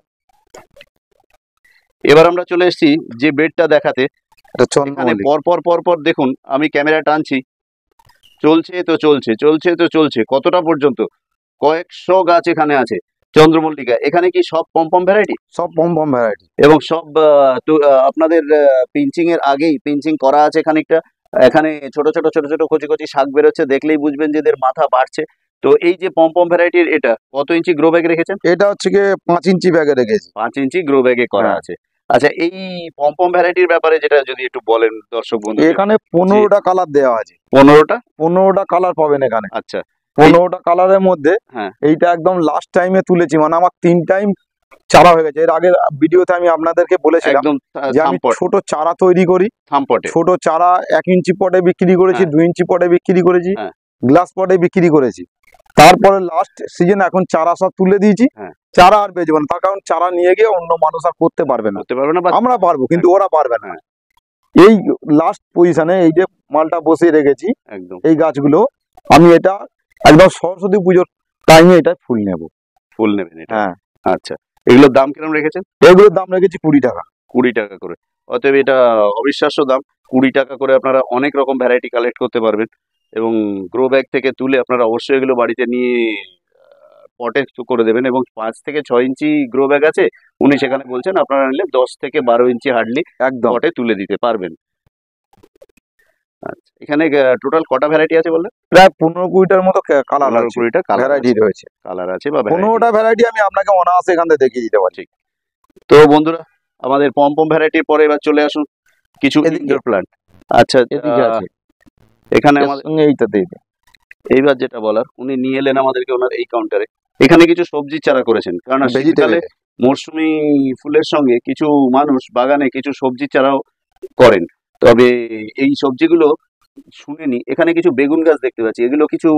এবার আমরা চলে এসেছি যে বেডটা দেখাতে। এটা এখানে চন্দ্রমল্লিকা। পর পর দেখুন, আমি ক্যামেরা টানছি, চলছে তো চলছে, চলছে তো চলছে, কতটা পর্যন্ত কয়েকশো গাছ এখানে আছে চন্দ্রমল্লিকা। এখানে কি সব পম ভ্যারাইটি? সব পম ভ্যারাইটি। এবং সব আপনাদের পিঞ্চিং এর আগেই পিঞ্চিং করা আছে খানিকটা। এখানে ছোট ছোট ছোট ছোট কচি কচি শাক বেরোচ্ছে, দেখলেই বুঝবেন যে এদের মাথা বাড়ছে। তো এই যে পম ভ্যারাইটির, এটা কত ইঞ্চি গ্রো ব্যাগ রেখেছেন? এটা হচ্ছে গিয়ে 5 ইঞ্চি ব্যাগে রেখেছি। 5 ইঞ্চি গ্রো ব্যাগে করা হ্যাঁ। আছে। আচ্ছা, এই পম ভ্যারাইটির ব্যাপারে যেটা যদি একটু বলেন দর্শক বন্ধু। এখানে 15টা কালার দেওয়া আছে। 15টা? 15টা কালার পাবেন এখানে। আচ্ছা। 15টা কালারের মধ্যে হ্যাঁ। এইটা একদম লাস্ট টাইমে তুলেছি, মানে আমার 3 টাইম চারা হয়ে গেছে। এর আগের ভিডিওতে আমি আপনাদেরকে বলেছিলাম একদম যে আমি ছোট চারা তৈরি করি, থামপটে। ছোট চারা 1 ইঞ্চি পটে বিক্রি করেছি, হ্যাঁ। 2 ইঞ্চি পটে বিক্রি করেছি, হ্যাঁ। গ্লাস পটে বিক্রি করেছি। তারপরে লাস্ট সিজন এখন চারা সব তুলে দিয়েছি। হ্যাঁ। চারা আর বেচবো না, তার কারণ চারা নিয়ে গিয়ে অন্য মানুষ আর করতে পারবে না। করতে পারবে না, বা আমরা পারবো কিন্তু ওরা পারবে না। হ্যাঁ। এই লাস্ট পজিশনে এই যে মালটা বসিয়ে রেখেছি, একদম এই গাছগুলো আমি এটা একদম সরস্বতী পুজোর টাইমে এটা ফুল নেব। ফুল নেবেন এটা? হ্যাঁ। আচ্ছা, এগুলোর দাম কিরকম রেখেছেন? এগুলোর দাম রেখেছি 20 টাকা। 20 টাকা করে। অতএব এটা অবিশ্বাস্য দাম। 20 টাকা করে আপনারা অনেক রকম ভ্যারাইটি কালেক্ট করতে পারবেন। এবং গ্রো ব্যাগ থেকে তুলে আপনারা অবশ্যই এগুলো বাড়িতে নিয়ে পটে করে দেবেন। এবং 5 থেকে 6 ইঞ্চি গ্রো ব্যাগ আছে, উনি সেখানে বলছেন আপনারা নিলে 10 থেকে 12 ইঞ্চি হার্ডলি একদম পটে তুলে দিতে পারবেন। আচ্ছা, এখানে টোটাল কটা ভ্যারাইটি আছে বললেন? প্রায় 15-20টার মতো কালার 15-20টা ভ্যারাইটি রয়েছে। কালার আছে বা 15টা ভ্যারাইটি আমি আপনাকে অনায়াসে এখান থেকে দেখিয়ে দিতে পারছি। তো বন্ধুরা, আমাদের পম ভ্যারাইটির পরে এবার চলে আসুন কিছু এদিকে। Indoor plant. আচ্ছা, এদিকে আছে, এখানে এর আমাদের সঙ্গে এইটাতে এইটা। এইবার যেটা বলার, উনি নিয়ে এলেন আমাদেরকে ওনার এই কাউন্টারে। এখানে কিছু সবজি চারা করেছেন, কারণ শীতকালে ভেজিটেবল। মরশুমি ফুলের সঙ্গে কিছু মানুষ বাগানে কিছু সবজি চারাও করেন। তবে এই সবজিগুলো শুনেনি। এখানে কিছু বেগুন গাছ দেখতে পাচ্ছি, এগুলো কিছু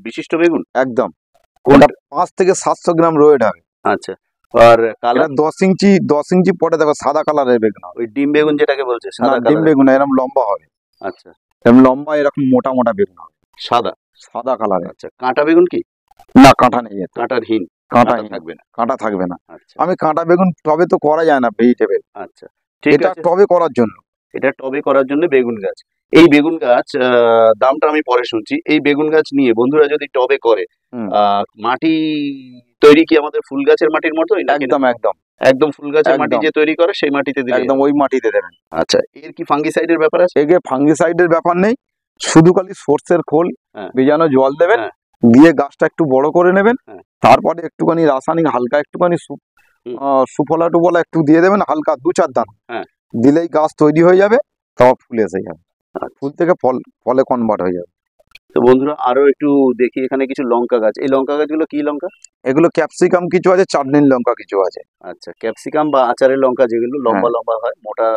বিশিষ্ট বেগুন? একদম কোনটা? 5 থেকে 700 গ্রাম রয়েট হবে। আচ্ছা, আর কালার? 10 ইঞ্চি পটে দেখো সাদা কালারের বেগুন হবে। ওই ডিম বেগুন যেটাকে বলছে, না, সাদা ডিম কালার? বেগুন না, এরকম লম্বা হবে। আচ্ছা, এরকম লম্বা, এরকম মোটা মোটা বেগুন হবে, সাদা সাদা কালারের। আচ্ছা, কাঁটা বেগুন কি? না, কাঁটা নেই এতে। কাঁটারহীন? কাঁটা থাকবে না? কাঁটা থাকবে না। আচ্ছা আমি কাঁটা বেগুন টবে তো করা যায় না, ভেজিটেবল। আচ্ছা, ঠিক এটা আছে। টবে করার জন্য। এটা টবে করার জন্য বেগুন গাছ। এই বেগুন গাছ দামটা আমি পরে শুনছি। এই বেগুন গাছ নিয়ে বন্ধুরা যদি টবে করে, মাটি তৈরি কি আমাদের ফুল গাছের মাটির মতোই? একদম একদম একদম ফুল গাছের মাটি যে তৈরি করে সেই মাটিতে দিলে একদম ওই মাটিতে দেবেন। আচ্ছা, এর কি ফাঙ্গিসাইডের ব্যাপার আছে? একে ফাঙ্গিসাইডের ব্যাপার নেই, শুধু খালি সর্ষের খোল ভিজানো জল দেবেন, দিয়ে গাছটা একটু বড় করে নেবেন, তারপরে একটুখানি রাসায়নিক হালকা একটুখানি সুফলা টুফলা একটু দিয়ে দেবেন, হালকা 2-4 দানা, দিলেই গাছ তৈরি হয়ে যাবে, তারপর ফুল এসে যাবে, ফুল থেকে ফলে কনভার্ট হয়ে যাবে। তো বন্ধুরা আরো একটু দেখি, এখানে কিছু লঙ্কা গাছ। এই লঙ্কা গাছগুলো কি লঙ্কা? এগুলো ক্যাপসিকাম কিছু আছে, চাটনির লঙ্কা কিছু আছে। আচ্ছা, ক্যাপসিকাম বা আচারের লঙ্কা যেগুলো লম্বা লম্বা হয়, মোটা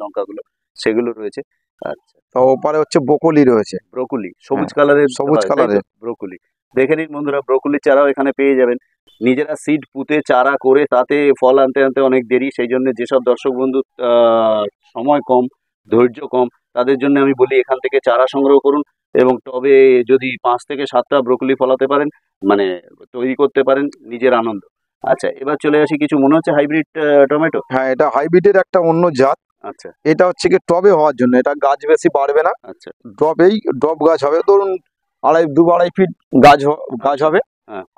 লঙ্কাগুলো, সেগুলো রয়েছে। আচ্ছা, তো ওপারে হচ্ছে ব্রোকলি রয়েছে, ব্রোকলি সবুজ কালারের, সবুজ কালারের ব্রোকলি। দেখে নিন বন্ধুরা, ব্রোকলির চারাও এখানে পেয়ে যাবেন। নিজেরা সিড পুঁতে চারা করে তাতে ফল আনতে আনতে অনেক দেরি, সেই জন্য যেসব দর্শক বন্ধু সময় কম, ধৈর্য কম, তাদের জন্য আমি বলি এখান থেকে চারা সংগ্রহ করুন এবং টবে যদি 5 থেকে 7টা ব্রোকলি ফলাতে পারেন, মানে তৈরি করতে পারেন, নিজের আনন্দ। আচ্ছা, এবার চলে আসি, কিছু মনে হচ্ছে হাইব্রিড টমেটো? হ্যাঁ, এটা হাইব্রিডের একটা অন্য জাত। আচ্ছা, এটা হচ্ছে কি টবে হওয়ার জন্য, এটা গাছ বেশি বাড়বে না। আচ্ছা, ডব গাছ হবে, ধরুন 2-2.5 ফিট গাছ হবে,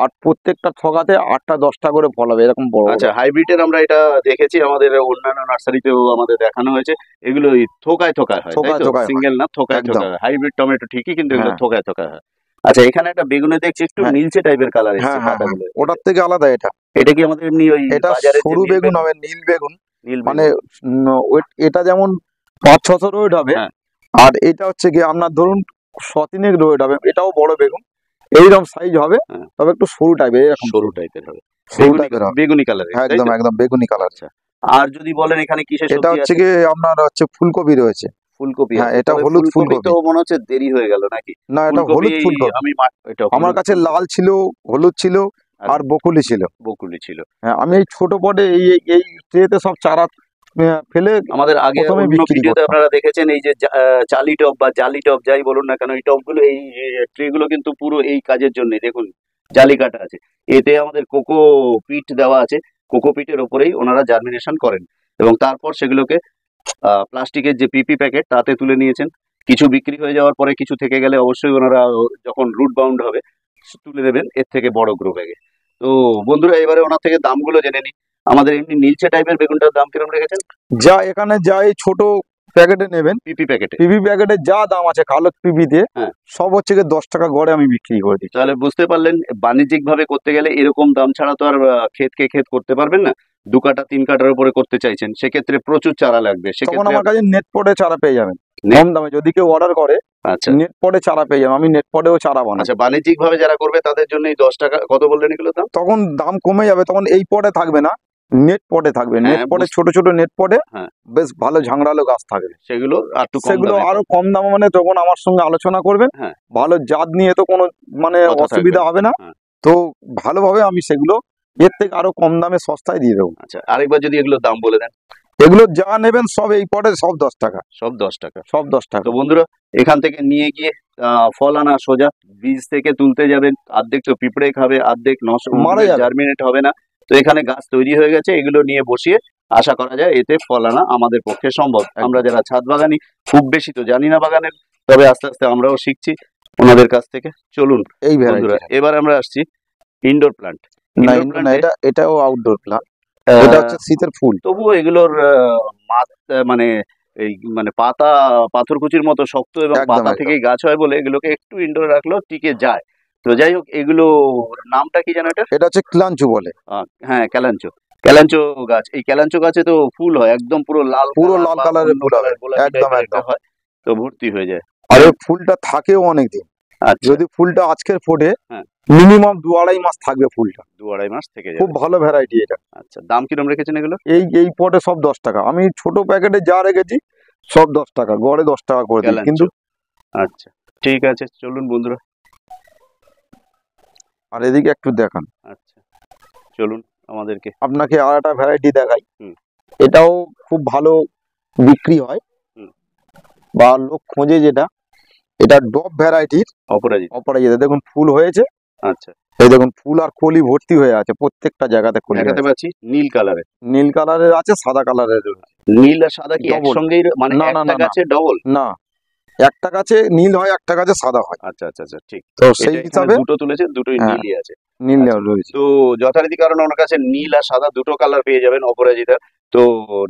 আর প্রত্যেকটা থগাতে 8টা-10টা করে ফল হবে, এরকম বড়। আচ্ছা, হাইব্রিডের আমরা এটা দেখেছি, আমাদের অন্যান্য নার্সারিতেও আমাদের দেখানো হয়েছে। এগুলো থোকায় থোকায় হয়, তাই তো? সিঙ্গেল না, থোকায় থোকায়। হাইব্রিড টমেটো ঠিকই, কিন্তু এগুলো থোকায় থোকায় হয়। আচ্ছা, এখানে একটা বেগুনে দেখছি একটু নীলচে টাইপের কালার এসেছে পাতাগুলো, ওটার থেকে আলাদা এটা। এটা কি আমাদের এমনি ওই এটা সরু বেগুন হবে, নীল বেগুন, মানে এটা যেমন 500-600 রোড হবে, আর এটা হচ্ছে কি আপনার ধরুন 100-3 রোড হবে, এটাও বড় বেগুন, এইরকম সাইজ হবে, তবে একটু সরু টাইপের, এরকম সরু টাইপের হবে, বেগুনি কালার, একদম একদম বেগুনি কালার। আর যদি বলেন এখানে কিসের সবজি আছে? এটা হচ্ছে কি আপনার হচ্ছে ফুলকপি রয়েছে। ফুলকপি, হ্যাঁ, এটা হলুদ ফুলকপি। তো মনে হচ্ছে দেরি হয়ে গেল নাকি? না, এটা হলুদ ফুলকপি। আমার কাছে লাল ছিল, হলুদ ছিল, আর বকুলি ছিল। হ্যাঁ, আমি এই ছোট পটে এই ট্রেতে সব চারা ফেলে আমাদের আগে ভিডিওতে আপনারা দেখেছেন, এই যে চালি টব বা জালি টব যাই বলুন না কেন, এই টবগুলো, এই ট্রেগুলো কিন্তু পুরো এই কাজের জন্য, দেখুন জালি কাটা আছে, এতে আমাদের কোকো পিট দেওয়া আছে, কোকো পিটের ওপরেই ওনারা জার্মিনেশন করেন এবং তারপর সেগুলোকে প্লাস্টিকের যে পিপি প্যাকেট তাতে তুলে নিয়েছেন। কিছু বিক্রি হয়ে যাওয়ার পরে কিছু থেকে গেলে অবশ্যই ওনারা যখন রুট বাউন্ড হবে তুলে দেবেন এর থেকে বড় গ্রো ব্যাগে। তো বন্ধুরা এবারে ওনার থেকে দামগুলো জেনে নিই। আমাদের এমনি নীলচে টাইপের বেগুনটার দাম কিরকম রেখেছেন? যা এখানে যা এই ছোট প্যাকেটে নেবেন, পিপি প্যাকেটে যা দাম আছে কালো পিপি দিয়ে, সব হচ্ছে 10 টাকা গড়ে আমি বিক্রি করে দিই। তাহলে বুঝতে পারলেন, বাণিজ্যিক ভাবে করতে গেলে এরকম দাম ছাড়া তো আর ক্ষেতকে ক্ষেত করতে পারবেন না। 2 কাঠা 3 কাঠার উপরে করতে চাইছেন, সেক্ষেত্রে প্রচুর চারা লাগবে। তখন আমার কাছে নেট পটে চারা পেয়ে যাবেন কম দামে, যদি কেউ অর্ডার করে। আচ্ছা, নেট পটে চারা পেয়ে যাবেন, আমি নেট পটেও চারা বানাই। আচ্ছা, বাণিজ্যিক ভাবে যারা করবে তাদের জন্য এই 10 টাকা, কত বললেন এগুলো দাম? তখন দাম কমে যাবে, তখন এই পটে থাকবে না, নেট পটে থাকবে। নেট পটে ছোট ছোট নেট পটে বেশ ভালো ঝাংড়ালো গাছ থাকবে, সেগুলো আরো কম দামে, মানে তখন আমার সঙ্গে আলোচনা করবেন, ভালো জাত নিয়ে তো কোনো মানে অসুবিধা হবে না। তো ভালোভাবে আমি সেগুলো এর থেকে আরো কম দামে সস্তায় দিয়ে দেবো। আচ্ছা, আরেকবার যদি এগুলোর দাম বলে দেন। এগুলো যা নেবেন সব এই পটে সব 10 টাকা, সব 10 টাকা, সব 10 টাকা। তো বন্ধুরা এখান থেকে নিয়ে গিয়ে ফল আনা সোজা, বীজ থেকে তুলতে যাবেন, অর্ধেক তো পিঁপড়ে খাবে, অর্ধেক নষ্ট, জার্মিনেট হবে না। তো এখানে গাছ তৈরি হয়ে গেছে, এগুলো নিয়ে বসিয়ে আশা করা যায় এতে ফল আনা আমাদের পক্ষে সম্ভব। আমরা যারা ছাদ বাগানি, খুব বেশি তো জানি না বাগানের, তবে আস্তে আস্তে আমরাও শিখছি ওনাদের কাছ থেকে। চলুন এই বন্ধুরা এবার আমরা আসছি ইনডোর প্লান্ট। এটাও আউটডোর প্লান্ট, এটা হচ্ছে শীতের ফুল। তবুও এগুলোর মানে এই মানে পাতা পাথরকুচির মতো শক্ত এবং পাতা থেকেই গাছ হয় বলে এগুলোকে একটু ইনডোরে রাখলেও টিকে যায়। তো যাই হোক, এগুলো নামটা কি জানো? এটা হচ্ছে ক্লাঞ্চু বলে। হ্যাঁ, ক্যালাঞ্চো গাছ। এই ক্যালাঞ্চো গাছে তো ফুল হয় একদম পুরো লাল কালারের ফুল হয়, একদম হয়, তো ভর্তি হয়ে যায়। আর এই ফুলটা থাকেও অনেকদিন। যদি ফুলটা আজকের ফোটে, মিনিমাম 2-2.5 মাস থাকবে ফুলটা, 2-2.5 মাস থেকে যাবে। খুব ভালো ভ্যারাইটি এটা। আচ্ছা, দাম কিরকম রেখেছেন এগুলো? এই পটে সব 10 টাকা, আমি ছোট প্যাকেটে যা রেখেছি সব 10 টাকা গড়ে, 10 টাকা করে দিই কিন্তু। আচ্ছা, ঠিক আছে, চলুন বন্ধুরা আর এদিকে একটু দেখান। আচ্ছা, চলুন আমাদেরকে আপনাকে আর একটা ভ্যারাইটি দেখাই। এটাও খুব ভালো বিক্রি হয় বা লোক খোঁজে, যেটা এটা ডব ভ্যারাইটির অপরাজিতা। দেখুন ফুল হয়েছে। আচ্ছা, এই দেখুন ফুল আর কলি ভর্তি হয়ে আছে, প্রত্যেকটা জায়গাতে কলি দেখাতে পাচ্ছি। নীল কালারের আছে, সাদা কালারের। নীল আর সাদা কি একসঙ্গেই, মানে একটা গাছে ডবল? না, একটা গাছে নীল হয়, একটা গাছে সাদা হয়। আচ্ছা আচ্ছা আচ্ছা, ঠিক। তো সেই এটা এখানে হিসাবে দুটো তুলেছে, দুটোই হ্যাঁ, নীলই আছে। নীল আচ্ছা। রয়েছে। তো যথারীতি কারণ ওনার কাছে নীল আর সাদা দুটো কালার পেয়ে যাবেন অপরাজিতা। তো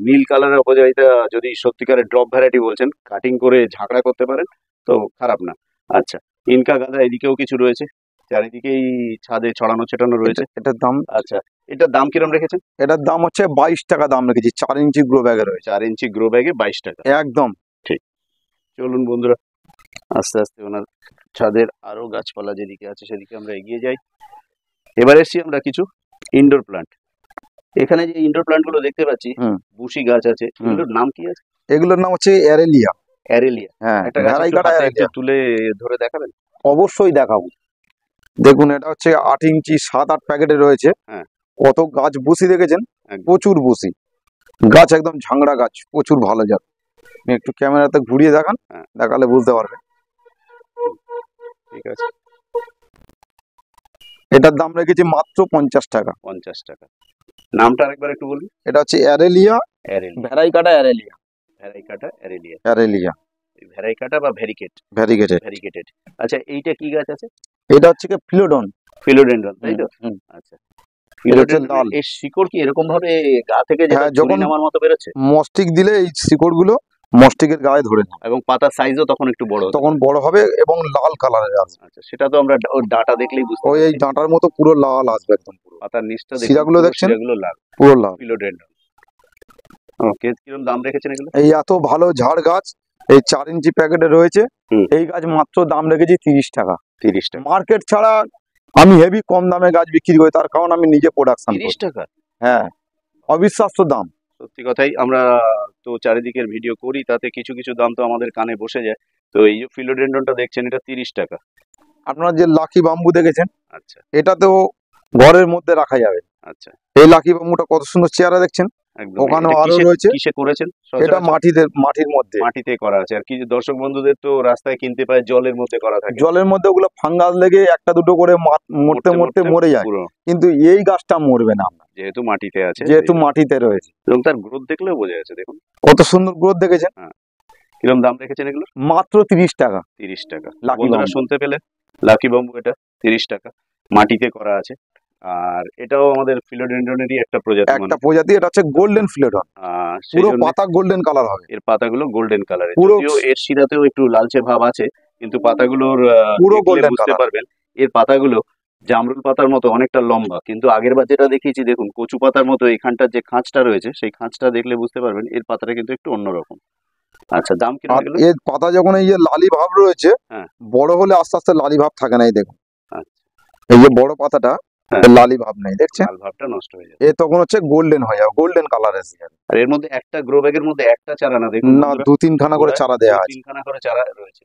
নীল কালারের অপরাজিতা যদি সত্যিকারের ড্রপ ভ্যারাইটি বলছেন, কাটিং করে ঝাঁকড়া করতে পারেন তো খারাপ না। আচ্ছা, ইনকা গাঁদা এদিকেও কিছু রয়েছে, চারিদিকেই ছাদে ছড়ানো ছেটানো রয়েছে। এটার দাম, আচ্ছা, এটার দাম কিরম রেখেছেন? এটার দাম হচ্ছে 22 টাকা দাম রেখেছি। 4 ইঞ্চি গ্রো ব্যাগে রয়েছে। 4 ইঞ্চি গ্রো ব্যাগে 22 টাকা। একদম ঠিক। চলুন বন্ধুরা, আস্তে আস্তে ওনার ছাদের আরো গাছপালা যেদিকে আছে সেদিকে আমরা এগিয়ে যাই। এবার এসছি আমরা কিছু ইনডোর প্লান্ট। এখানে যে ইনডোর প্লান্ট গুলো দেখতে পাচ্ছি, বুশি গাছ আছে, এগুলোর নাম কি আছে? এগুলোর নাম হচ্ছে অ্যারেলিয়া। অ্যারেলিয়া। হ্যাঁ, একটা গাছ একটু ভ্যারাইকাটা হাতে একটু অ্যারেলিয়া। তুলে ধরে দেখাবেন? অবশ্যই দেখাবো। দেখুন, এটা হচ্ছে 8 ইঞ্চি 7-8 প্যাকেটে রয়েছে। হ্যাঁ। কত গাছ বুসি দেখেছেন? একদম। প্রচুর বুসি গাছ, একদম ঝাংড়া গাছ, প্রচুর ভালো জাত। আপনি একটু ক্যামেরাতে ঘুরিয়ে দেখান, হ্যাঁ। দেখালে বুঝতে পারবেন। ঠিক আছে। এটার দাম রেখেছি মাত্র 50 টাকা। 50 টাকা। নামটা আরেকবার একটু বলুন। এটা হচ্ছে aralia, aralia. Variegata aralia. Variegata aralia. Aralia variegata বা ভ্যারিকেট? ভ্যারিগেটেড। ভ্যারিকেটেড। আচ্ছা, এইটা কি গাছ আছে? এটা হচ্ছে কি ফিলোডন। ফিলোডেন্ড্রন, তাই তো? আচ্ছা। এটা হচ্ছে লাল। ফিলোডেন্ড্রন এর শিকড় কি এরকম ভাবে গা থেকে যেটা হ্যাঁ, ঝুরি যখন নামার মতো বেরোচ্ছে? মস্টিক দিলে এই শিকড় গুলো মস্টিকের গায়ে ধরে নেয়, এবং পাতার সাইজও তখন একটু বড় হতে তখন পারে। বড় হবে এবং লাল কালারের আসবে। আচ্ছা, সেটা তো আমরা ওর ডাটা দেখলেই বুঝতে ওই এই পারছি। ডাঁটার মতো পুরো লাল আসবে, একদম পুরো পাতার নিচটা দেখুন, শিরাগুলো পুরো দেখছেন? শিরাগুলো লাল। পুরো লাল। ফিলোডেন্ড্রন। ওকে, কিরকম দাম রেখেছেন এগুলো? এই এত ভালো ঝাড় গাছ এই 4 ইঞ্চি প্যাকেটে রয়েছে। হুম। এই গাছ মাত্র দাম রেখেছি 30 টাকা। 30 টাকা। মার্কেট ছাড়া আমি হেভি কম দামে গাছ বিক্রি করি, তার কারণ আমি নিজে প্রোডাকশন 30 করি। টাকা? হ্যাঁ, অবিশ্বাস্য দাম। সত্যি কথাই, আমরা তো চারিদিকের ভিডিও করি, তাতে কিছু কিছু দাম তো আমাদের কানে বসে যায়। তো এই যে ফিলোডেন্ড্রনটা দেখছেন, এটা 30 টাকা। আপনারা যে লাকি বাম্বু দেখেছেন, আচ্ছা এটাতেও ঘরের মধ্যে রাখা যাবে। আচ্ছা, এই লাকি বাম্বুটা কত সুন্দর চেহারা দেখছেন। একদম। ওখানেও এটা আরো কিসে রয়েছে। কিসে করেছেন? এটা সচরাচর মাটির মধ্যে। মাটিতে করা আছে। আর কিছু দর্শক বন্ধুদের তো রাস্তায় কিনতে পায় জলের মধ্যে করা থাকে। জলের মধ্যে ওগুলো ফাঙ্গাস লেগে একটা দুটো করে মরতে মরতে মরে যায়, পুরো, কিন্তু এই গাছটা মরবে না, যেহেতু মাটিতে আছে, যেহেতু মাটিতে রয়েছে। এবং তার গ্রোথ দেখলেও বোঝা যাচ্ছে। দেখুন কত সুন্দর গ্রোথ দেখেছেন। কিরকম দাম রেখেছেন এগুলো? মাত্র 30 টাকা। 30 টাকা। লাকি বন্ধুরা বাম্বু। শুনতে পেলে, লাকি বাম্বু এটা 30 টাকা, মাটিতে করা আছে। আর এটাও আমাদের ফিলোডেন্ড্রনেরই একটা প্রজাতি। একটা প্রজাতি, এটা হচ্ছে গোল্ডেন ফিলোডন। সেই পুরো জন্য পাতা গোল্ডেন কালার হবে। এর পাতাগুলো গোল্ডেন কালারের। পুরো যদিও এর শিরাতেও একটু লালচে ভাব আছে, কিন্তু পাতাগুলোর পুরো দেখলে golden বুঝতে colour। পারবেন এর পাতাগুলো জামরুল পাতার মতো অনেকটা লম্বা। কিন্তু আগের বার যেটা দেখিয়েছি দেখুন, কচু পাতার মতো এখানটার যে খাঁজটা রয়েছে, সেই খাঁজটা দেখলে বুঝতে পারবেন এর পাতাটা কিন্তু একটু অন্যরকম। আচ্ছা, দাম কিরকম আর এগুলো? এর পাতা যখন এই যে লালি ভাব রয়েছে, হ্যাঁ। বড় হলে আস্তে আস্তে লালি ভাব থাকে না। এই দেখুন, আচ্ছা, এই যে বড় পাতাটা, হ্যাঁ। এর লালি ভাব নেই, দেখছেন? লাল ভাবটা নষ্ট হয়ে যাবে। এ তখন হচ্ছে গোল্ডেন হয়ে যাবে, গোল্ডেন কালার এসে যাবে। আর এর মধ্যে একটা গ্রো ব্যাগের মধ্যে একটা চারা না, দেখুন না, বন্ধুরা, 2-3 খানা করে গোড়ায় চারা দেয়া আছে। 2-3 করে চারা রয়েছে।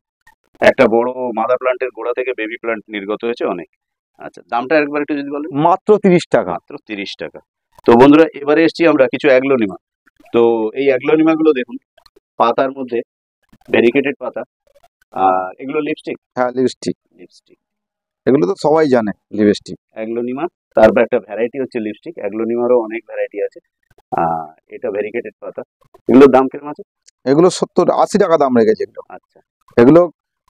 একটা বড় মাদার প্লান্টের গোড়া থেকে বেবি প্লান্ট নির্গত হয়েছে অনেক। আচ্ছা, দামটা একবার একটু যদি বলেন। মাত্র 30 টাকা। মাত্র 30 টাকা। তো বন্ধুরা, এবারে এসছি আমরা কিছু অ্যাগ্লোনিমা। তো এই অ্যাগ্লোনিমা গুলো দেখুন, পাতার মধ্যে ভেরিকেটেড পাতা। আর এগুলো লিপস্টিক। হ্যাঁ, লিপস্টিক। লিপস্টিক এগুলো তো সবাই জানে, লিপস্টিক। অ্যাগ্লোনিমা। তারপর একটা ভ্যারাইটি হচ্ছে লিপস্টিক। অ্যাগ্লোনিমারও অনেক ভ্যারাইটি আছে। এটা ভেরিকেটেড পাতা। এগুলোর দাম কিরকম আছে? এগুলো 70-80 টাকা দাম রেখেছে এগুলো। আচ্ছা এগুলো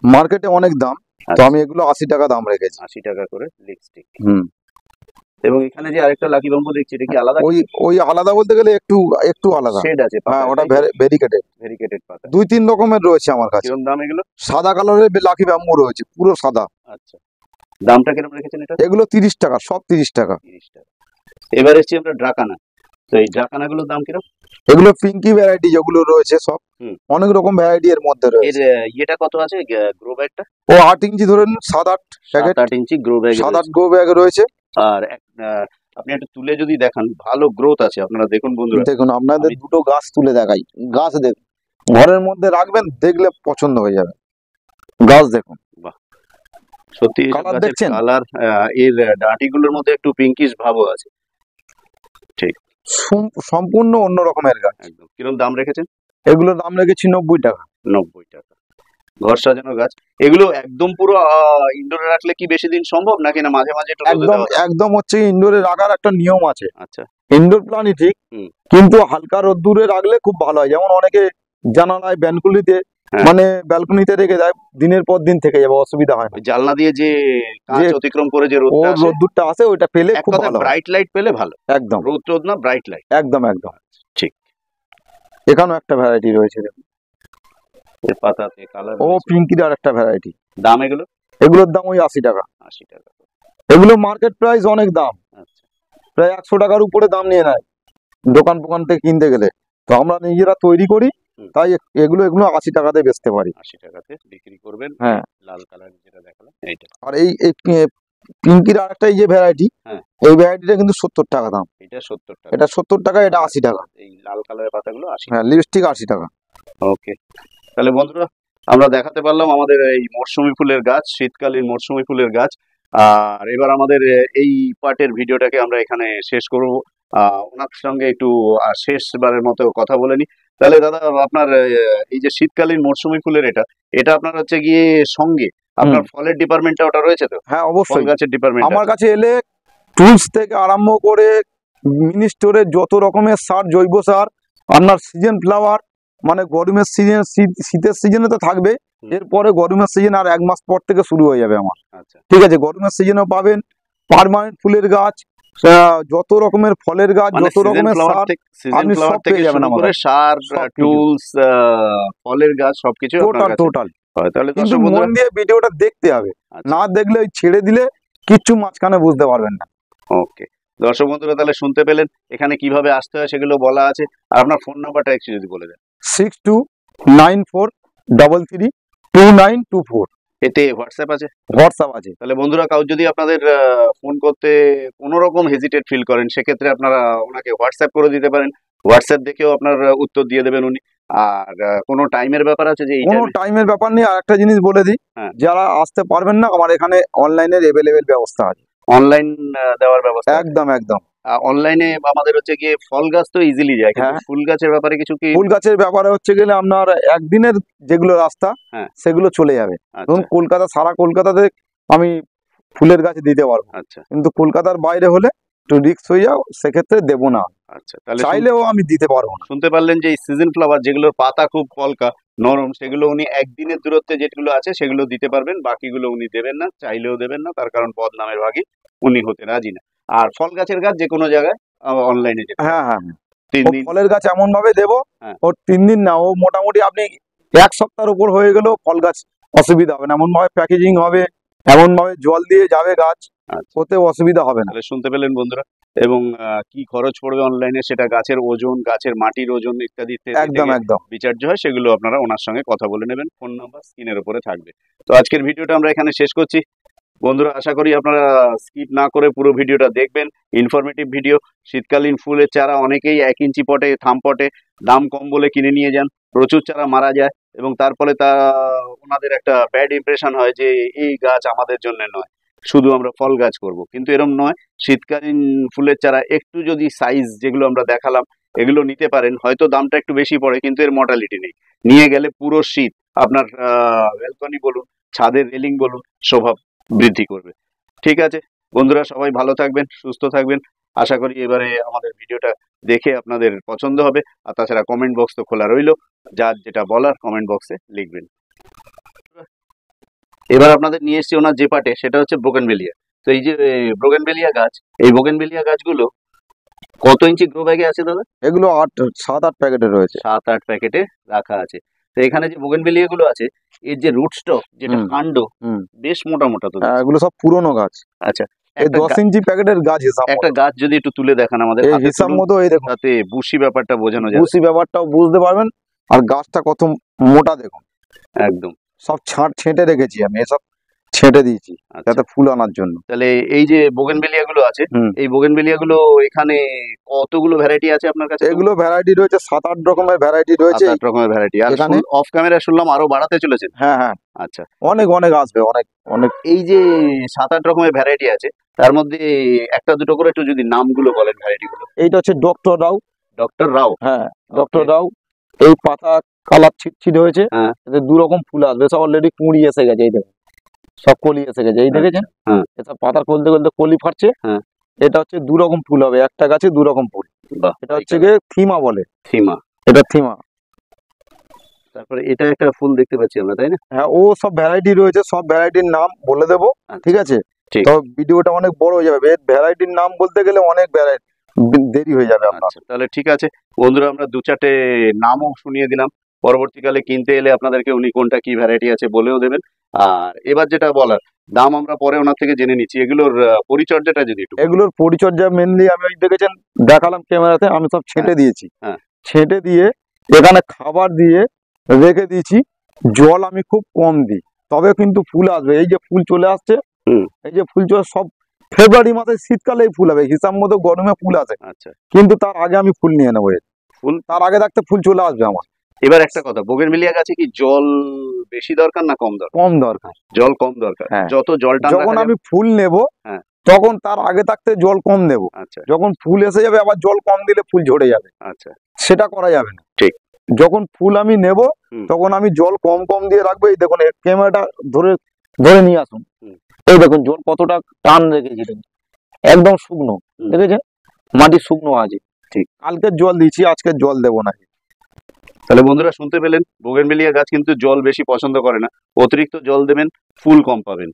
মার্কেটে অনেক দাম, তো আচ্ছা, আমি এগুলো 80 টাকা দাম রেখেছি। 80 টাকা করে লিপস্টিক। হুম। এবং এখানে যে আরেকটা লাকি বাম্বু দেখছি, এটা কি আলাদা? ওই আলাদা বলতে গেলে একটু আলাদা। শেড আছে হ্যাঁ, পাতায়, ওটা তাই তো? ভেরিকেটেড। ভেরিকেটেড পাতা। 2-3 রকমের রয়েছে আমার কাছে। কিরকম দাম এগুলো? সাদা কালারের লাকি ব্যাম্বু রয়েছে, পুরো সাদা। আচ্ছা, দামটা কিরকম রেখেছেন এটা? এগুলো 30 টাকা, সব 30 টাকা। 30 টাকা। এবার এসছি আমরা ড্রাকানা। তো এই ড্রাকানা গুলোর দাম কিরকম? এগুলো পিঙ্কি ভ্যারাইটি যেগুলো রয়েছে সব, হুম। অনেক রকম ভ্যারাইটি এর মধ্যে এর রয়েছে। ইয়েটা কত আছে গ্রো ব্যাগটা? ও 8 ইঞ্চি ধরেন, 7-8 প্যাকেট, 7-8 ইঞ্চি গ্রো ব্যাগ। 7-8 গ্রো ব্যাগ রয়েছে। আর আপনি একটু তুলে যদি দেখান, ভালো গ্রোথ আছে। আপনারা দেখুন বন্ধুরা, দেখুন, আপনাদের আমি- দুটো গাছ তুলে দেখাই। গাছ দেখুন, ঘরের মধ্যে রাখবেন, দেখলে পছন্দ হয়ে যাবে। গাছ দেখুন, সত্যি Colour দেখছেন? কালার, এর ডাঁটিগুলোর মধ্যে একটু পিঙ্কিশ ভাবও আছে। সম্পূর্ণ অন্য রকমের গাছ। একদম। কিরকম দাম রেখেছেন? এগুলোর দাম রেখেছি 90 টাকা। 90 টাকা। ঘর সাজানো গাছ এগুলো একদম পুরো ইনডোরে রাখলে কি বেশি দিন সম্ভব, নাকি না মাঝে মাঝে একটু রোদে একদম দেওয়া দরকার? একদম হচ্ছে ইনডোরে রাখার একটা নিয়ম আছে। আচ্ছা ইনডোর প্ল্যানই ঠিক, হুম। কিন্তু হালকা রোদ্দুরে রাখলে খুব ভালো হয়। যেমন অনেকে জানালায় ব্যালকনিতে হ্যাঁ। মানে ব্যালকনিতে রেখে দেয়, দিনের পর দিন থেকে যাবে, অসুবিধা হয় না। ওই জানলা দিয়ে যে কাঁচ যে অতিক্রম করে যে ও রোদটা আসে, রোদ্দুরটা আসে ওইটা পেলে এক খুব কথায় ভালো হয়। ব্রাইট লাইট পেলে ভালো, একদম রোদ টোদ না, ব্রাইট লাইট। একদম একদম ঠিক। এখানেও একটা ভ্যারাইটি রয়েছে দেখুন। এর পাতাতে কালার ও পিঙ্কির আর একটা ভ্যারাইটি। দাম এগুলো এগুলোর দাম ওই 80 টাকা। 80 টাকা। এগুলো মার্কেট প্রাইস অনেক দাম, আচ্ছা, প্রায় 100 টাকার উপরে দাম নিয়ে নেয় দোকান ফোকান থেকে কিনতে গেলে। তো আমরা নিজেরা তৈরি করি, তাই এগুলো 80 টাকাতে বেচতে পারি। 80 টাকাতে বিক্রি করবেন। হ্যাঁ। লাল কালার যেটা দেখালাম এইটা। আর এই পিঙ্কির আর একটা এই যে ভ্যারাইটি, হ্যাঁ। এই ভ্যারাইটিটা কিন্তু 70 টাকা দাম। এটা 70 টাকা। এটা 70 টাকা, এটা 80 টাকা। এই লাল কালারের পাতাগুলো 80। হ্যাঁ, লিপস্টিক 80 টাকা। ওকে, তাহলে বন্ধুরা আমরা দেখাতে পারলাম আমাদের এই মরশুমি ফুলের গাছ, শীতকালীন মরশুমি ফুলের গাছ। আর এবার আমাদের এই পার্টের ভিডিওটাকে আমরা এখানে শেষ করব। ওনার সঙ্গে একটু শেষবারের মতো কথা বলে নি। তাহলে দাদা আপনার এই যে শীতকালীন মরশুমি ফুলের এটা আপনার হচ্ছে গিয়ে সঙ্গে আপনার ফলের ডিপার্টমেন্টটা ওটা রয়েছে তো? হ্যাঁ ফল অবশ্যই, গাছের ডিপার্টমেন্ট আমার কাছে এলে টুলস থেকে আরম্ভ করে মিনি স্টোরের যত রকমের সার, জৈব সার, আপনার সিজন ফ্লাওয়ার, মানে গরমের সিজন, শীতের সিজনে তো থাকবে, এরপরে গরমের সিজন আর 1 মাস পর থেকে শুরু হয়ে যাবে আমার। আচ্ছা, ঠিক আছে, গরমের সিজনেও পাবেন পার্মানেন্ট ফুলের গাছ, যত রকমের ফলের গাছ, মানে যত রকমের সার আপনি সব পেয়ে যাবেন আমার করে কাছে। সার, সব কিছু। টুলস, ফলের গাছ সবকিছু আপনার টোটাল কাছে টোটাল। হয়। তাহলে কিন্তু দর্শক মন বন্ধুরা, দিয়ে ভিডিওটা দেখতে হবে, আচ্ছা, না দেখলে ওই ছেড়ে দিলে কিচ্ছু মাঝখানে বুঝতে পারবেন না। ওকে, দর্শক বন্ধুরা তাহলে শুনতে পেলেন এখানে কিভাবে আসতে হয় সেগুলো বলা আছে। আর আপনার ফোন নাম্বারটা একটু যদি বলে দেন। 6294332924। এতে হোয়াটসঅ্যাপ আছে? হোয়াটসঅ্যাপ আছে। তাহলে বন্ধুরা কাউ যদি আপনাদের ফোন করতে কোনো রকম হেজিটেট ফিল করেন, সেক্ষেত্রে আপনারা ওনাকে হোয়াটসঅ্যাপ করে দিতে পারেন। হোয়াটসঅ্যাপ দেখেও আপনার উত্তর দিয়ে দেবেন উনি। আর কোনো টাইমের ব্যাপার আছে যে এই কোনো টাইমে? টাইমের ব্যাপার নেই। আর একটা জিনিস বলে দিই, হ্যাঁ। যারা আসতে পারবেন না, আমার এখানে অনলাইনের এভেলেবেল ব্যবস্থা আছে। অনলাইন দেওয়ার ব্যবস্থা আছে? একদম একদম। অনলাইনে আমাদের হচ্ছে গিয়ে ফল গাছ তো ইজিলি যায়, কিন্তু হ্যাঁ। ফুল গাছের ব্যাপারে কিছু কি? ফুল গাছের ব্যাপারে হচ্ছে গেলে আপনার একদিনের যেগুলো রাস্তা, হ্যাঁ, সেগুলো চলে যাবে। আচ্ছা ধরুন কলকাতা, সারা কলকাতাতে আমি ফুলের গাছ দিতে পারবো, আচ্ছা কিন্তু কলকাতার বাইরে হলে একটু রিস্ক হয়ে যাও, সেক্ষেত্রে দেবো না। আচ্ছা। তাহলে চাইলেও আমি দিতে পারবো না। শুনতে পারলেন যে এই সিজন ফ্লাওয়ার যেগুলোর পাতা খুব পলকা নরম, সেগুলো উনি একদিনের দূরত্বে যেগুলো আছে সেগুলো দিতে পারবেন, বাকিগুলো উনি দেবেন না, চাইলেও দেবেন না, তার কারণ বদনামের ভাগী উনি হতে রাজি না। আর ফল গাছের গাছ যে কোনো জায়গায় অনলাইনে যেতে হ্যাঁ হ্যাঁ, 3 ও দিন। ফলের গাছ এমন ভাবে দেবো, হ্যাঁ। ওর 3 দিন না, ও মোটামুটি আপনি 1 সপ্তাহের উপর হয়ে গেলেও ফল গাছ অসুবিধা হবে না। এমন ভাবে প্যাকেজিং হবে, এমন ভাবে জল দিয়ে যাবে গাছ, আচ্ছা, ওতে অসুবিধা হবে না। তাহলে শুনতে পেলেন বন্ধুরা। এবং কি খরচ পড়বে অনলাইনে, সেটা গাছের ওজন, গাছের মাটির ওজন ইত্যাদি একদম একদম। বিচার্য হয়, সেগুলো আপনারা ওনার সঙ্গে কথা বলে নেবেন। ফোন নাম্বার স্ক্রিনের উপরে থাকবে। তো আজকের ভিডিওটা আমরা এখানে শেষ করছি বন্ধুরা। আশা করি আপনারা স্কিপ না করে পুরো ভিডিওটা দেখবেন, ইনফরমেটিভ ভিডিও। শীতকালীন ফুলের চারা অনেকেই 1 ইঞ্চি পটে, থাম পটে দাম কম বলে কিনে নিয়ে যান, প্রচুর চারা মারা যায় এবং তার ফলে ওনাদের একটা ব্যাড ইমপ্রেশন হয় যে এই গাছ আমাদের জন্য নয়, শুধু আমরা ফল গাছ করব। কিন্তু এরম নয়, শীতকালীন ফুলের চারা একটু যদি সাইজ যেগুলো আমরা দেখালাম এগুলো নিতে পারেন, হয়তো দামটা একটু বেশি পড়ে, কিন্তু এর মর্টালিটি নেই। নিয়ে গেলে পুরো শীত আপনার ব্যালকনি বলুন, ছাদের রেলিং বলুন, শোভা বৃদ্ধি করবে। ঠিক আছে বন্ধুরা, সবাই ভালো থাকবেন, সুস্থ থাকবেন। আশা করি এবারে আমাদের ভিডিওটা দেখে আপনাদের পছন্দ হবে। আর তাছাড়া কমেন্ট বক্স তো খোলা রইলো, যার যেটা বলার কমেন্ট বক্সে লিখবেন। এবার আপনাদের নিয়ে এসেছি ওনার যে পাটে, সেটা হচ্ছে বোগেনভেলিয়া। তো এই যে বোগেনভেলিয়া গাছ, এই বোগেনভেলিয়া গাছগুলো কত ইঞ্চি গ্রো ব্যাগে আছে দাদা? এগুলো 7-8 প্যাকেটে রয়েছে। 7-8 প্যাকেটে রাখা আছে। তো এখানে যে বোগেনভেলিয়া গুলো আছে, এর যে রুট স্টক, যেটা কাণ্ড, বেশ মোটা মোটা তো। এগুলো সব পুরনো গাছ। আচ্ছা, এই 10 ইঞ্চি প্যাকেটের গাছ হিসাব একটা গাছ যদি একটু তুলে দেখান আমাদের, এই হাতে হিসাব তুলুন, মতো, এই দেখুন, তাতে বুশি ব্যাপারটা বোঝানো যায়। বুশি ব্যাপারটাও বুঝতে পারবেন। আর গাছটা কত মোটা দেখুন, একদম সব ছেঁটে রেখেছি আমি, এসব ছেঁটে দিয়েছি যাতে ফুল আনার জন্য। তাহলে এই যে বোগেনভেলিয়া গুলো আছে, এই বোগেনভেলিয়া গুলো এখানে কতগুলো ভ্যারাইটি আছে আপনার কাছে? এগুলো ভ্যারাইটি রয়েছে 7-8 রকমের ভ্যারাইটি রয়েছে। 7-8 রকমের ভ্যারাইটি। আর এখানে অফ ক্যামেরা শুনলাম আরো বাড়াতে চলেছেন। হ্যাঁ হ্যাঁ, আচ্ছা, অনেক অনেক আসবে, অনেক অনেক। এই যে 7-8 রকমের ভ্যারাইটি আছে, তার মধ্যে একটা দুটো করে একটু যদি নামগুলো বলেন ভ্যারাইটি গুলো। এইটা হচ্ছে ডক্টর রাও। ডক্টর রাও? হ্যাঁ, ডক্টর রাও। এই পাতা কালার ছিটছিট হয়েছে, হ্যাঁ, এতে 2 রকম ফুল আসবে, সব অলরেডি কুঁড়ি এসে গেছে। এই দেখুন, সব কলি এসে গেছে, এই দেখেছেন? হ্যাঁ, এটা পাতা খুলতে খুলতে কলি ফাটছে। হ্যাঁ, এটা হচ্ছে 2 রকম ফুল হবে, একটা গাছে 2 রকম ফুল। বাহ, এটা হচ্ছে গিয়ে থিমা বলে। থিমা? এটা থিমা। তারপরে এটা একটা ফুল দেখতে পাচ্ছি আমরা, তাই না? হ্যাঁ, ও সব ভ্যারাইটি রয়েছে, সব ভ্যারাইটির নাম বলে দেবো, ঠিক আছে? ঠিক। তো ভিডিওটা অনেক বড় হয়ে যাবে, ভ্যারাইটির নাম বলতে গেলে অনেক দেরি হয়ে যাবে আপনার। আচ্ছা, তাহলে ঠিক আছে বন্ধুরা, আমরা 2-4টে নামও শুনিয়ে দিলাম, পরবর্তীকালে কিনতে এলে আপনাদেরকে উনি কোনটা কি ভ্যারাইটি আছে বলেও দেবেন। আর এবার যেটা বলার, দাম আমরা পরে ওনার থেকে জেনে নিচ্ছি, এগুলোর পরিচর্যাটা যদি একটু। এগুলোর পরিচর্যা মেনলি আমি ওই দেখেছেন দেখালাম ক্যামেরাতে, আমি সব ছেঁটে দিয়েছি। হ্যাঁ। ছেঁটে দিয়ে এখানে খাবার দিয়ে রেখে দিয়েছি, জল আমি খুব কম দিই, তবে কিন্তু ফুল আসবে। এই যে ফুল চলে আসছে, এই যে ফুল চলে সব ফেব্রুয়ারি মাসে, শীতকালে ফুল হবে, হিসাব মতো গরমে ফুল আসে। আচ্ছা, কিন্তু তার আগে আমি ফুল নিয়ে নেবো, ফুল তার আগে থাকতে ফুল চলে আসবে আমার। এবার একটা কথা, বোগেনভিলিয়া গাছে কি জল বেশি দরকার না কম দরকার? কম দরকার, জল কম দরকার। হ্যাঁ। যত জলটা যখন আমি ফুল নেব, হ্যাঁ, তখন তার আগে থাকতে জল কম দেব। আচ্ছা, যখন ফুল এসে যাবে আবার জল কম দিলে ফুল ঝরে যাবে, আচ্ছা, সেটা করা যাবে না। ঠিক। যখন ফুল আমি নেব তখন আমি জল কম কম দিয়ে রাখবো। এই দেখুন ক্যামেরাটা ধরে ধরে নিয়ে আসুন, এই দেখুন জল কতটা টান রেখেছি, একদম শুকনো, দেখেছেন মাটি শুকনো আছে। ঠিক। কালকে জল দিয়েছি, আজকে জল দেবো না। তাহলে বন্ধুরা শুনতে পেলেন, বোগেনভিলিয়া গাছ কিন্তু জল বেশি পছন্দ করে না, অতিরিক্ত জল দেবেন, ফুল কম পাবেন।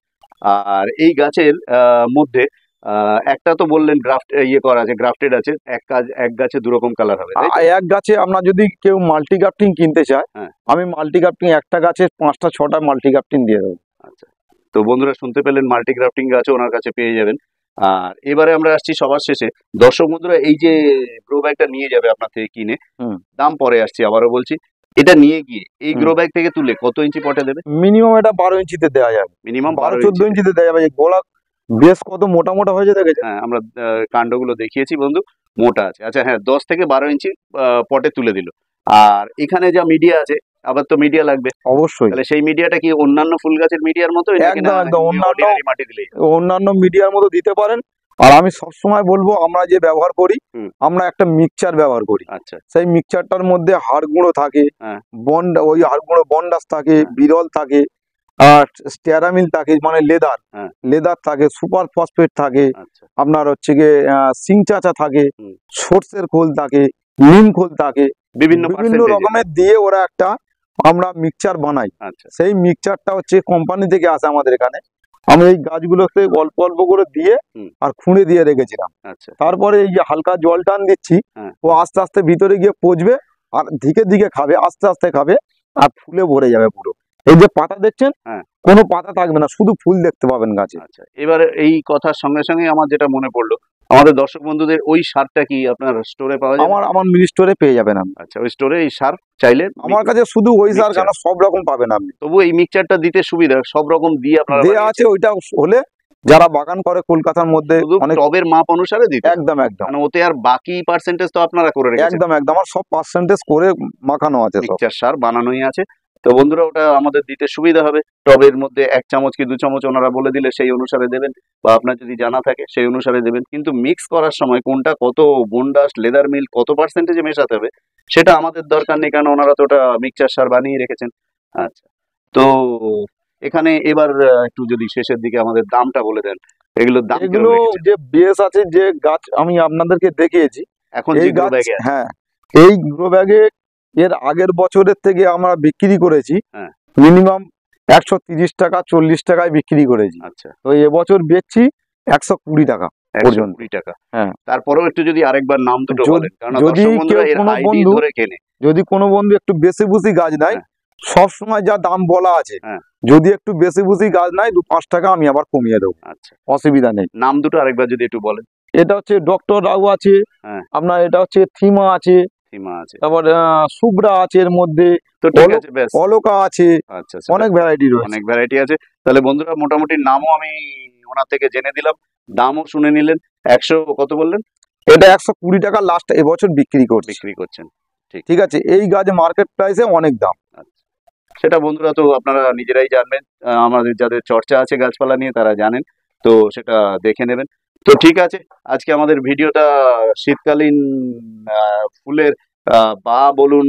আর এই গাছের মধ্যে একটা তো বললেন গ্রাফট করা আছে, গ্রাফটেড আছে, এক গাছে 2 রকম কালার হবে, তাই তো? এক গাছে আপনার যদি কেউ মাল্টি গ্রাফটিং কিনতে চায়, হ্যাঁ, আমি মাল্টি গ্রাফটিং একটা গাছে 5টা 6টা মাল্টি গ্রাফটিং দিয়ে দেবো। আচ্ছা, তো বন্ধুরা শুনতে পেলেন, মাল্টি গ্রাফটিং গাছও ওনার কাছে পেয়ে যাবেন। আর এবারে আমরা আসছি সবার শেষে, দর্শক বন্ধুরা এই যে গ্রো ব্যাগটা নিয়ে যাবে আপনার থেকে কিনে, দাম পরে আসছি, আবারও বলছি, এটা নিয়ে গিয়ে এই গ্রো ব্যাগ থেকে তুলে কত ইঞ্চি পটে দেবে? মিনিমাম এটা 12 ইঞ্চিতে দেওয়া যাবে, মিনিমাম 12-14 ইঞ্চিতে দেওয়া যাবে। এই গোড়া বেশ কত মোটা মোটা হয়েছে, দেখেছেন? হ্যাঁ, আমরা কাণ্ডগুলো দেখিয়েছি বন্ধু, মোটা আছে। আচ্ছা হ্যাঁ, 10 থেকে 12 ইঞ্চি পটে তুলে দিল। আর এখানে যা মিডিয়া আছে, আবার তো মিডিয়া লাগবে অবশ্যই। তাহলে সেই মিডিয়াটা কি অন্যান্য ফুল গাছের মিডিয়ার মতো? একদম একদম মাটি দিলেই অন্যান্য মিডিয়ার মতো দিতে পারেন। আর আমি সবসময় বলবো, আমরা যে ব্যবহার করি, আমরা একটা মিক্সচার ব্যবহার করি। আচ্ছা, সেই মিক্সচারটার মধ্যে হাড় গুঁড়ো থাকে, ওই হাড় গুঁড়ো বন্ডাস থাকে, বিরল থাকে, আর স্টেরামিল থাকে, মানে লেদার থাকে, সুপার ফসফেট থাকে, আপনার হচ্ছে গিয়ে সিংচাচা থাকে, সর্ষের খোল থাকে, নিম খোল থাকে, বিভিন্ন রকমের দিয়ে ওরা একটা আমরা মিক্সচার বানাই। সেই মিক্সচারটা হচ্ছে কোম্পানি থেকে আসে আমাদের এখানে। আমি এই গাছগুলোতে অল্প অল্প করে দিয়ে আর খুঁড়ে দিয়ে রেখেছিলাম। তারপরে এই যে হালকা জল টান দিচ্ছি, ও আস্তে আস্তে ভিতরে গিয়ে পচবে, আর ধীরে ধীরে খাবে, আস্তে আস্তে খাবে, আর ফুলে ভরে যাবে পুরো। এই যে পাতা দেখছেন, কোনো পাতা থাকবে না, শুধু ফুল দেখতে পাবেন গাছে। আচ্ছা, এবারে এই কথার সঙ্গে সঙ্গে আমার যেটা মনে পড়লো, আমাদের দর্শক বন্ধুদের ওই সারটা কি আপনার স্টোরে পাওয়া যায়? আমার মিনি স্টোরে পেয়ে যাবেন আপনি। আচ্ছা, ওই স্টোরে এই সার চাইলে আমার কাছে শুধু ওই সার কেন, সব রকম পাবেন আপনি। তবু এই মিক্সচারটা দিতে সুবিধা, সব রকম দিয়ে আপনারা দেয়া আছে। ওইটা হলে যারা বাগান করে কলকাতার মধ্যে অনেক টবের মাপ অনুসারে দিতে, একদম একদম, মানে ওতে আর বাকি পার্সেন্টেজ তো আপনারা করে রেখেছেন। একদম একদম, আমার সব পার্সেন্টেজ করে মাখানো আছে, মিক্সচার সার বানানোই আছে। তো বন্ধুরা ওটা আমাদের দিতে সুবিধা হবে। টবের মধ্যে 1 চামচ কি 2 চামচ ওনারা বলে দিলে সেই অনুসারে দেবেন, বা আপনার যদি জানা থাকে সেই অনুসারে দেবেন। কিন্তু মিক্স করার সময় কোনটা কত বোনডাস্ট, লেদার মিল কত পার্সেন্টেজে মেশাতে হবে সেটা আমাদের দরকার নেই, কারণ ওনারা তো ওটা মিক্সচার সার বানিয়ে রেখেছেন। আচ্ছা, তো এখানে এবার একটু যদি শেষের দিকে আমাদের দামটা বলে দেন, এগুলোর দাম। এগুলো যে বেস আছে, যে গাছ আমি আপনাদেরকে দেখিয়েছি এখন, এই গাছ, হ্যাঁ, এই গ্রো ব্যাগে এর আগের বছরের থেকে আমরা বিক্রি করেছি মিনিমাম 130 টাকা 40 টাকায় বিক্রি করেছি। আচ্ছা, তো এবছর বেচছি 120 টাকা পর্যন্ত। 120 টাকা। হ্যাঁ, তারপরেও একটু যদি আরেকবার নাম দুটো বলেন, কারণ যদি কোনো বন্ধু একটু বেশি বুঝি গাছ নাই, সব সময় যা দাম বলা আছে, যদি একটু বেশি বুঝি গাছ নাই 2-5 টাকা আমি আবার কমিয়ে দেবো। আচ্ছা, অসুবিধা নেই। নাম দুটো আরেকবার যদি একটু বলেন। এটা হচ্ছে ডক্টর রাউ আছে, আপনার এটা হচ্ছে থিমা আছে, তারপর সুব্রা আছে, এর মধ্যে অলকা আছে, অনেক ভ্যারাইটি রয়েছে, অনেক ভ্যারাইটি আছে। তাহলে বন্ধুরা মোটামুটি নামও আমি ওনার থেকে জেনে দিলাম, দামও শুনে নিলেন। 100 কত বললেন? এটা 120 টাকা লাস্ট এবছর বিক্রি করছেন। ঠিক আছে, এই গাছ মার্কেট প্রাইসে অনেক দাম। সেটা বন্ধুরা তো আপনারা নিজেরাই জানবেন, আমাদের যাদের চর্চা আছে গাছপালা নিয়ে তারা জানেন, তো সেটা দেখে নেবেন। তো ঠিক আছে, আজকে আমাদের ভিডিওটা শীতকালীন ফুলের বা বলুন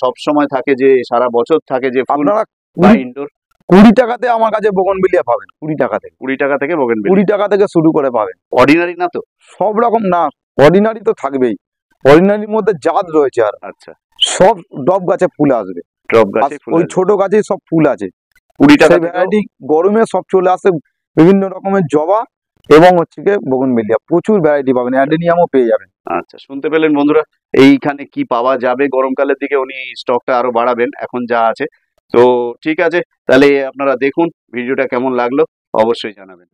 সব সময় থাকে, যে সারা বছর থাকে যে ফুল, আপনারা ইনডোর 20 টাকাতে আমার কাছে বোগনভিলিয়া পাবেন। 20 টাকা থেকে 20 টাকা থেকে শুরু করে পাবেন। অর্ডিনারি না তো? সব রকম না, অর্ডিনারি তো থাকবেই, অর্ডিনারির মধ্যে জাত রয়েছে। আর আচ্ছা, সব ডব গাছে ফুল আসবে। টপ গাছে ফুল ওই আছে। ছোট গাছেই সব ফুল আছে। 20 টাকা সেই থেকেও ভ্যারাইটি গরমে সব চলে আসে, বিভিন্ন রকমের জবা এবং হচ্ছে গিয়ে বোগনভেলিয়া, প্রচুর ভ্যারাইটি পাবেন, অ্যাডেনিয়ামও পেয়ে যাবেন। আচ্ছা, শুনতে পেলেন বন্ধুরা, এইখানে কি পাওয়া যাবে গরমকালের দিকে, উনি স্টকটা আরো বাড়াবেন এখন যা আছে। তো ঠিক আছে, তাহলে আপনারা দেখুন ভিডিওটা কেমন লাগলো অবশ্যই জানাবেন।